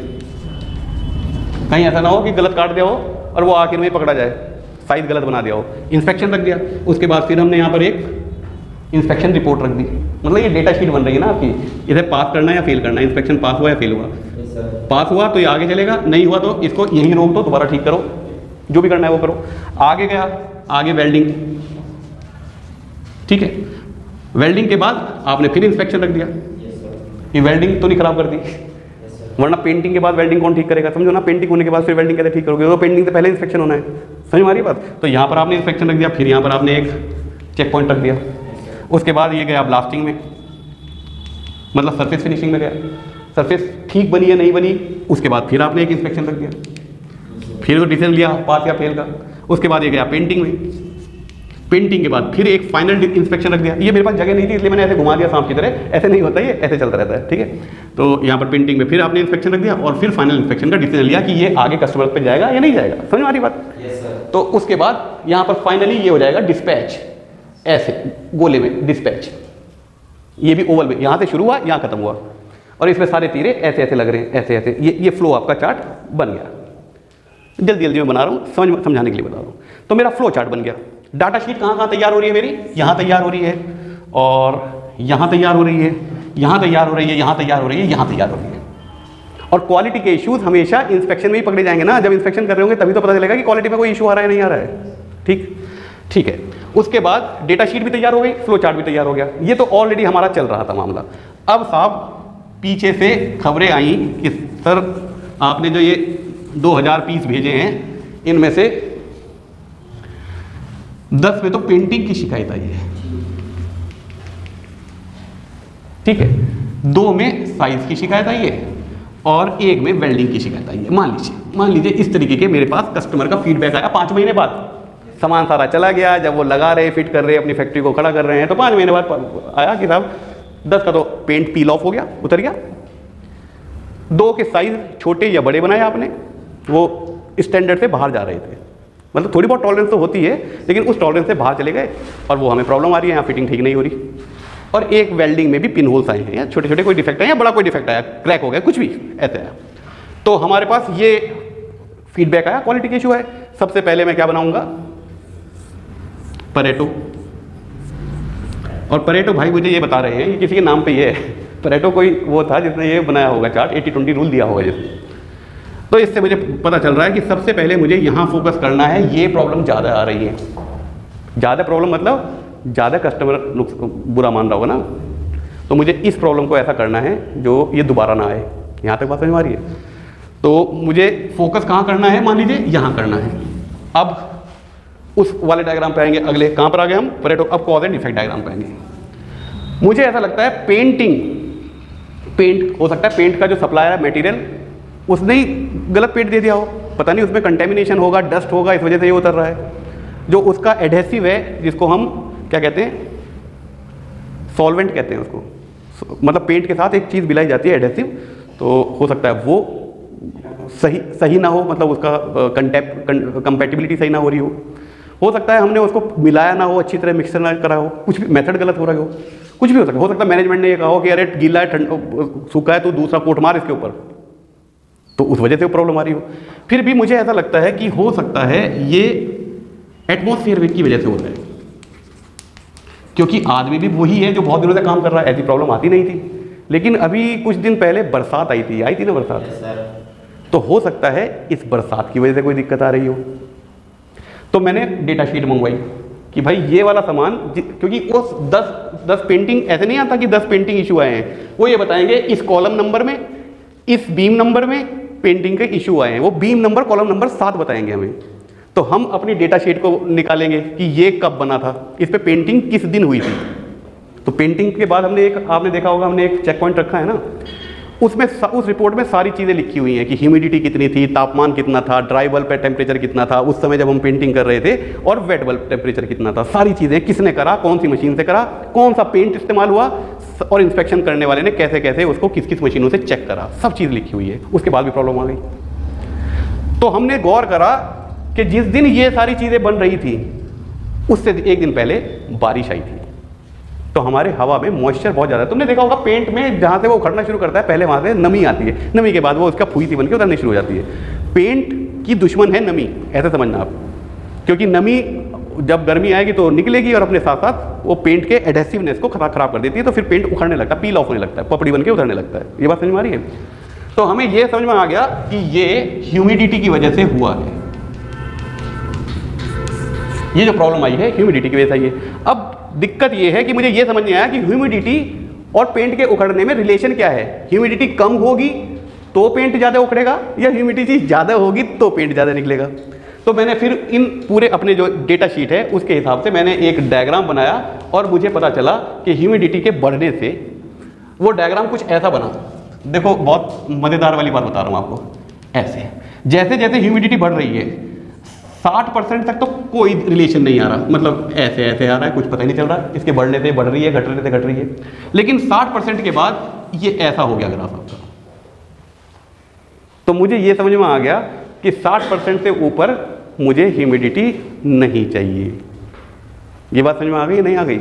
कहीं ऐसा ना हो कि गलत काट दिया हो और वो आखिर में पकड़ा जाए, साइज़ गलत बना दिया हो, इंस्पेक्शन रख दिया। उसके बाद फिर हमने यहाँ पर एक इंस्पेक्शन रिपोर्ट रख दी, मतलब ये डेटा शीट बन रही है ना आपकी, इधर पास करना है या फेल करना है, इंस्पेक्शन पास हुआ या फेल हुआ, पास हुआ तो ये आगे चलेगा, नहीं हुआ तो इसको यहीं रोक दो, दोबारा ठीक करो, जो भी करना है वो करो। आगे गया, आगे वेल्डिंग, ठीक है, वेल्डिंग के बाद आपने फिर इंस्पेक्शन रख दिया, ये वेल्डिंग तो नहीं खराब कर दी, वरना पेंटिंग के बाद वेल्डिंग कौन ठीक करेगा, समझो ना, पेंटिंग होने के बाद फिर वेल्डिंग कैसे ठीक करोगे, तो पेंटिंग से पहले इंस्पेक्शन होना है, समझ में आ रही बात। तो यहाँ पर आपने इंस्पेक्शन रख दिया, फिर यहाँ पर आपने एक चेक पॉइंट रख दिया, उसके बाद ये गया ब्लास्टिंग में, मतलब सरफेस फिनिशिंग में गया, सरफेस ठीक बनी या नहीं बनी, उसके बाद फिर आपने एक इंस्पेक्शन रख दिया, फिर वो डिसीजन लिया पास या फेल का, उसके बाद ये गया पेंटिंग में, पेंटिंग के बाद फिर एक फाइनल इंस्पेक्शन रख दिया। ये मेरे पास जगह नहीं थी इसलिए मैंने ऐसे घुमा दिया सांप की तरह, ऐसे नहीं होता, ये ऐसे चलता रहता है, ठीक है। तो यहाँ पर पेंटिंग में फिर आपने इंस्पेक्शन रख दिया और फिर फाइनल इंस्पेक्शन का डिसीजन लिया कि ये आगे कस्टमर पे जाएगा या नहीं जाएगा, समझ में आ रही बात। तो उसके बाद यहाँ पर फाइनली ये हो जाएगा डिस्पैच, ऐसे गोले में डिस्पैच, ये भी ओवल में, यहाँ से शुरू हुआ यहाँ खत्म हुआ और इसमें सारे तीरे ऐसे ऐसे लग रहे हैं, ऐसे ऐसे, ये फ्लो आपका चार्ट बन गया। जल्दी जल्दी मैं बना रहा हूँ, समझाने के लिए बता रहा हूँ। तो मेरा फ्लो चार्ट बन गया। डाटा शीट कहाँ कहाँ तैयार हो रही है मेरी, यहाँ तैयार हो रही है और यहाँ तैयार हो रही है, यहाँ तैयार हो रही है, यहाँ तैयार हो रही है, यहाँ तैयार हो रही है। और क्वालिटी के इश्यूज हमेशा इंस्पेक्शन में ही पकड़े जाएंगे ना, जब इंस्पेक्शन कर रहे होंगे तभी तो पता चलेगा कि क्वालिटी में कोई इशू आ रहा है नहीं आ रहा है, ठीक है। उसके बाद डेटा शीट भी तैयार हो गई, फ्लो चार्ट भी तैयार हो गया, ये तो ऑलरेडी हमारा चल रहा था मामला। अब साहब पीछे से खबरें आई कि सर आपने जो ये 2000 पीस भेजे हैं इनमें से 10 में तो पेंटिंग की शिकायत आई है, ठीक है, 2 में साइज की शिकायत आई है और 1 में वेल्डिंग की शिकायत आई है। मान लीजिए इस तरीके के मेरे पास कस्टमर का फीडबैक आया 5 महीने बाद, सामान सारा चला गया, जब वो लगा रहे फिट कर रहे अपनी फैक्ट्री को खड़ा कर रहे हैं तो 5 महीने बाद आया कि साहब 10 का तो पेंट पील ऑफ हो गया, उतर गया, 2 के साइज छोटे या बड़े बनाए आपने, वो स्टैंडर्ड से बाहर जा रहे थे, मतलब थोड़ी बहुत टॉलरेंस तो होती है लेकिन उस टॉलरेंस से बाहर चले गए और वो हमें प्रॉब्लम आ रही है, यहाँ फिटिंग ठीक नहीं हो रही। और एक वेल्डिंग में भी पिन होल्स आए हैं या छोटे छोटे कोई डिफेक्ट है या बड़ा कोई डिफेक्ट आया, क्रैक हो गया, कुछ भी ऐसे आया। तो हमारे पास ये फीडबैक आया, क्वालिटी का इशू है। सबसे पहले मैं क्या बनाऊंगा, परेटो। और परेटो भाई मुझे ये बता रहे हैं, ये किसी के नाम पे ये है, परेटो कोई वो था जिसने ये बनाया होगा चार्ट, 80-20 रूल दिया होगा जिसने। तो इससे मुझे पता चल रहा है कि सबसे पहले मुझे यहाँ फोकस करना है, ये प्रॉब्लम ज़्यादा आ रही है। ज़्यादा प्रॉब्लम मतलब ज़्यादा कस्टमर बुरा मान रहा होगा ना, तो मुझे इस प्रॉब्लम को ऐसा करना है जो ये दोबारा ना आए। यहाँ तक बात समझ में आ रही है। तो मुझे फोकस कहाँ करना है, मान लीजिए यहाँ करना है। अब उस वाले डायग्राम पे आएंगे, अगले कहाँ पर आ गए हम, परेटो। अब कॉज एंड इफेक्ट डायग्राम पे आएंगे। मुझे ऐसा लगता है पेंट हो सकता है, पेंट का जो सप्लायर है मटेरियल उसने ही गलत पेंट दे दिया हो, पता नहीं उसमें कंटेमिनेशन होगा, डस्ट होगा, इस वजह से ये उतर रहा है। जो उसका एडहेसिव है, जिसको हम क्या कहते हैं, सॉल्वेंट कहते हैं उसको, मतलब पेंट के साथ एक चीज़ मिलाई जाती है एडहेसिव, तो हो सकता है वो सही ना हो, मतलब उसका कंपैटिबिलिटी सही ना हो रही हो सकता है हमने उसको मिलाया ना हो, अच्छी तरह मिक्सर ना करा हो, कुछ भी मेथड गलत हो रहा हो, कुछ भी हो सकता है मैनेजमेंट ने ये कहा हो कि अरे गीला है, सूखा है तो दूसरा कोट मार इसके ऊपर, तो उस वजह से वो प्रॉब्लम आ रही हो। फिर भी मुझे ऐसा लगता है कि हो सकता है ये एटमॉस्फेयर की वजह से होता है, क्योंकि आदमी भी वही है जो बहुत दिनों से काम कर रहा है, ऐसी प्रॉब्लम आती नहीं थी। लेकिन अभी कुछ दिन पहले बरसात आई थी ना बरसात, तो हो सकता है इस बरसात की वजह से कोई दिक्कत आ रही हो। तो मैंने डेटा शीट मंगवाई कि भाई ये वाला सामान, क्योंकि उस 10 पेंटिंग ऐसे नहीं आता कि 10 पेंटिंग इशू आए हैं, वो ये बताएंगे इस कॉलम नंबर में, इस बीम नंबर में पेंटिंग के इशू आए हैं, वो बीम नंबर कॉलम नंबर 7 बताएंगे हमें। तो हम अपनी डेटा शीट को निकालेंगे कि ये कब बना था, इस पे पेंटिंग किस दिन हुई थी। तो पेंटिंग के बाद हमने आपने देखा होगा हमने एक चेक पॉइंट रखा है ना, उसमें उस रिपोर्ट में सारी चीज़ें लिखी हुई हैं कि ह्यूमिडिटी कितनी थी, तापमान कितना था, ड्राई बल्ब पे टेम्परेचर कितना था उस समय जब हम पेंटिंग कर रहे थे, और वेट बल्ब टेम्परेचर कितना था। सारी चीज़ें किसने करा, कौन सी मशीन से करा, कौन सा पेंट इस्तेमाल हुआ, और इंस्पेक्शन करने वाले ने कैसे कैसे उसको किस किस मशीनों से चेक करा, सब चीज़ लिखी हुई है। उसके बाद भी प्रॉब्लम आ गई। तो हमने गौर करा कि जिस दिन ये सारी चीज़ें बन रही थी उससे एक दिन पहले बारिश आई थी। तो हमारे हवा में मॉइस्चर बहुत ज़्यादा है। तुमने देखा होगा पेंट में जहाँ से वो उखड़ना शुरू करता है पहले वहाँ से नमी आती है, नमी के बाद वो उसका फुई सी बन के उतरनी शुरू हो जाती है। पेंट की दुश्मन है नमी, ऐसे समझना आप, क्योंकि नमी जब गर्मी आएगी तो निकलेगी और अपने साथ साथ वो पेंट के एडहेसिवनेस को खराब कर देती है, तो फिर पेंट उखड़ने लगता है, पील ऑफ होने लगता है, पपड़ी बन के उतरने लगता है। ये बात समझ में आ रही है? तो हमें ये समझ में आ गया कि ये ह्यूमिडिटी की वजह से हुआ है। ये जो प्रॉब्लम आई है ह्यूमिडिटी की वजह से आई है। अब दिक्कत ये है कि मुझे ये समझ नहीं आया कि ह्यूमिडिटी और पेंट के उखड़ने में रिलेशन क्या है। ह्यूमिडिटी कम होगी तो पेंट ज़्यादा उखड़ेगा, या ह्यूमिडिटी ज़्यादा होगी तो पेंट ज़्यादा निकलेगा। तो मैंने फिर इन पूरे अपने जो डेटा शीट है उसके हिसाब से मैंने एक डायग्राम बनाया और मुझे पता चला कि ह्यूमिडिटी के बढ़ने से वो डायग्राम कुछ ऐसा बना। देखो बहुत मज़ेदार वाली बात बता रहा हूँ आपको। ऐसे जैसे जैसे ह्यूमिडिटी बढ़ रही है 60% तक तो कोई रिलेशन नहीं आ रहा, मतलब ऐसे ऐसे आ रहा है, कुछ पता ही नहीं चल रहा, इसके बढ़ने से बढ़ रही है, घटने से घट रही है। लेकिन 60% के बाद ये ऐसा हो गया ग्राफ आपका। तो मुझे ये समझ में आ गया कि 60% से ऊपर मुझे ह्यूमिडिटी नहीं चाहिए। ये बात समझ में आ गई, नहीं आ गई?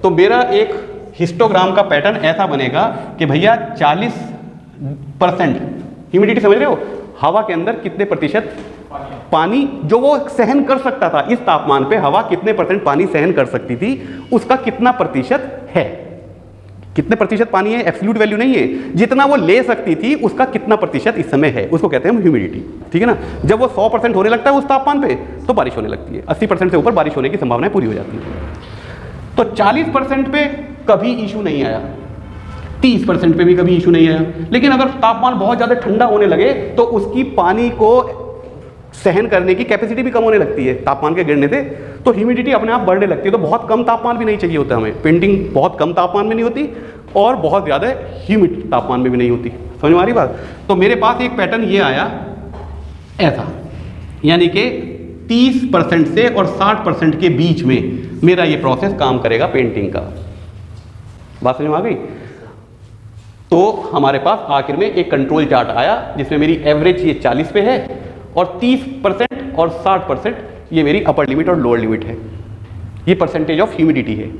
तो मेरा एक हिस्टोग्राम का पैटर्न ऐसा बनेगा कि भैया 40% ह्यूमिडिटी, समझ रहे हो, हवा के अंदर कितने प्रतिशत पानी जो वो सहन कर सकता था, इस तापमान पे हवा कितने % पानी सहन कर सकती थी, उसका कितना प्रतिशत है। कितने प्रतिशत पानी है एब्सोल्यूट वैल्यू नहीं है, जितना वो ले सकती थी उसका कितना प्रतिशत इस समय है, उसको कहते हैं ह्यूमिडिटी। ठीक है ना? जब वो 100% होने लगता है उस तापमान पे तो बारिश होने लगती है, 80% से ऊपर बारिश होने की संभावना पूरी हो जाती है। तो 40% पे कभी इशू नहीं आया, 30% पे भी कभी इशू नहीं आया। लेकिन अगर तापमान बहुत ज़्यादा ठंडा होने लगे तो उसकी पानी को सहन करने की कैपेसिटी भी कम होने लगती है तापमान के गिरने से, तो ह्यूमिडिटी अपने आप बढ़ने लगती है। तो बहुत कम तापमान भी नहीं चाहिए होता हमें, पेंटिंग बहुत कम तापमान में नहीं होती और बहुत ज़्यादा ह्यूमिड तापमान में भी नहीं होती। समझ में आ रही बात? तो मेरे पास एक पैटर्न ये आया ऐसा, यानी कि 30% से और 60% के बीच में मेरा ये प्रोसेस काम करेगा पेंटिंग का। बात समझ में आ गई? तो हमारे पास आखिर में एक कंट्रोल चार्ट आया जिसमें मेरी एवरेज ये 40 पे है और 30% और 60% ये मेरी अपर लिमिट और लोअर लिमिट है। ये परसेंटेज ऑफ ह्यूमिडिटी है।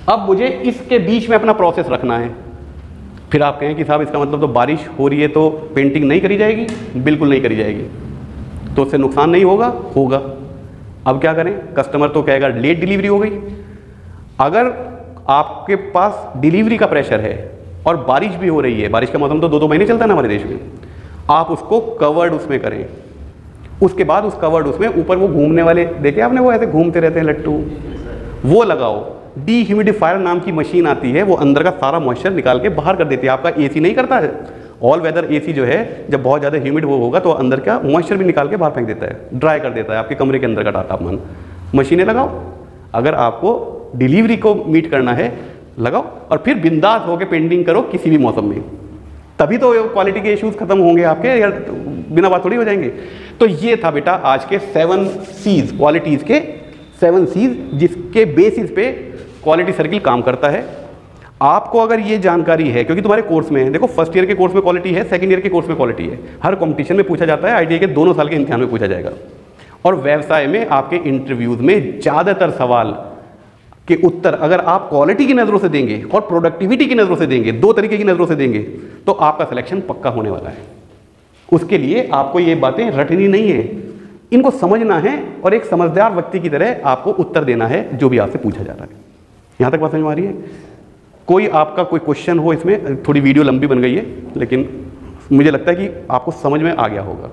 अब मुझे इसके बीच में अपना प्रोसेस रखना है। फिर आप कहें कि साहब इसका मतलब तो बारिश हो रही है तो पेंटिंग नहीं करी जाएगी? बिल्कुल नहीं करी जाएगी। तो उससे नुकसान नहीं होगा? होगा। अब क्या करें? कस्टमर तो कहेगा लेट डिलीवरी हो गई। अगर आपके पास डिलीवरी का प्रेशर है और बारिश भी हो रही है, बारिश का मौसम तो 2-2 महीने चलता है ना हमारे देश में, आप उसको कवर्ड उसमें करें। उसके बाद उस कवर्ड उसमें ऊपर वो घूमने वाले देखे आपने, वो ऐसे घूमते रहते हैं लट्टू, वो लगाओ। डीह्यूमिडिफायर नाम की मशीन आती है, वो अंदर का सारा मॉइस्चर निकाल के बाहर कर देती है। आपका एसी नहीं करता है, ऑल वेदर एसी जो है जब बहुत ज़्यादा ह्यूमिड वो होगा तो अंदर का मॉइस्चर भी निकाल के बाहर फेंक देता है, ड्राई कर देता है आपके कमरे के अंदर का तापमान। मशीनें लगाओ, अगर आपको डिलीवरी को मीट करना है लगाओ, और फिर बिंदास होकर पेंटिंग करो किसी भी मौसम में, तभी तो क्वालिटी के इश्यूज खत्म होंगे आपके, या बिना बात थोड़ी हो जाएंगे। तो ये था बेटा आज के 7 C's, क्वालिटीज़ के 7 C's, जिसके बेसिस पे क्वालिटी सर्किल काम करता है। आपको अगर ये जानकारी है, क्योंकि तुम्हारे कोर्स में है, देखो फर्स्ट ईयर के कोर्स में क्वालिटी है, सेकंड ईयर के कोर्स में क्वालिटी है, हर कंपटीशन में पूछा जाता है, आईटीआई के दोनों साल के इम्तिहान में पूछा जाएगा, और व्यवसाय में आपके इंटरव्यूज में ज़्यादातर सवाल के उत्तर अगर आप क्वालिटी की नज़रों से देंगे और प्रोडक्टिविटी की नज़रों से देंगे, 2 तरीके की नज़रों से देंगे, तो आपका सिलेक्शन पक्का होने वाला है। उसके लिए आपको ये बातें रटनी नहीं है, इनको समझना है और एक समझदार व्यक्ति की तरह आपको उत्तर देना है जो भी आपसे पूछा जा रहा है। यहाँ तक बात समझ में आ रही है? कोई आपका कोई क्वेश्चन हो इसमें? थोड़ी वीडियो लंबी बन गई है लेकिन मुझे लगता है कि आपको समझ में आ गया होगा।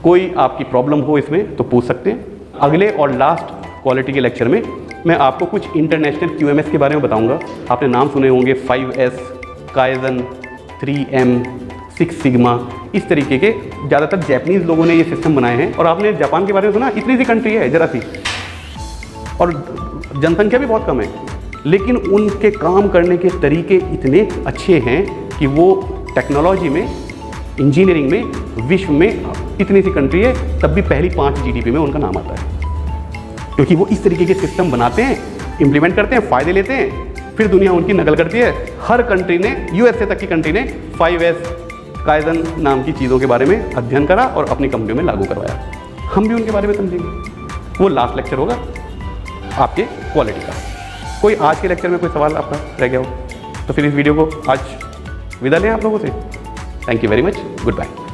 कोई आपकी प्रॉब्लम हो इसमें तो पूछ सकते हैं। अगले और लास्ट क्वालिटी के लेक्चर में मैं आपको कुछ इंटरनेशनल QMS के बारे में बताऊंगा। आपने नाम सुने होंगे, 5S, काइजन, 3M, 6 सिग्मा, इस तरीके के ज़्यादातर जैपनीज़ लोगों ने ये सिस्टम बनाए हैं। और आपने जापान के बारे में सुना? इतनी सी कंट्री है, ज़रा सी, और जनसंख्या भी बहुत कम है, लेकिन उनके काम करने के तरीके इतने अच्छे हैं कि वो टेक्नोलॉजी में, इंजीनियरिंग में विश्व में इतनी सी कंट्री है, तब भी पहली 5 जीडीपी में उनका नाम आता है, क्योंकि वो इस तरीके के सिस्टम बनाते हैं, इंप्लीमेंट करते हैं, फ़ायदे लेते हैं, फिर दुनिया उनकी नकल करती है। हर कंट्री ने, यूएसए तक की कंट्री ने 5S काइजन नाम की चीज़ों के बारे में अध्ययन करा और अपनी कंपनियों में लागू करवाया। हम भी उनके बारे में समझेंगे। वो लास्ट लेक्चर होगा आपके क्वालिटी का। कोई आज के लेक्चर में कोई सवाल आपका रह गया हो तो फिर इस वीडियो को आज विदा लें आप लोगों से। Thank you very much, good bye.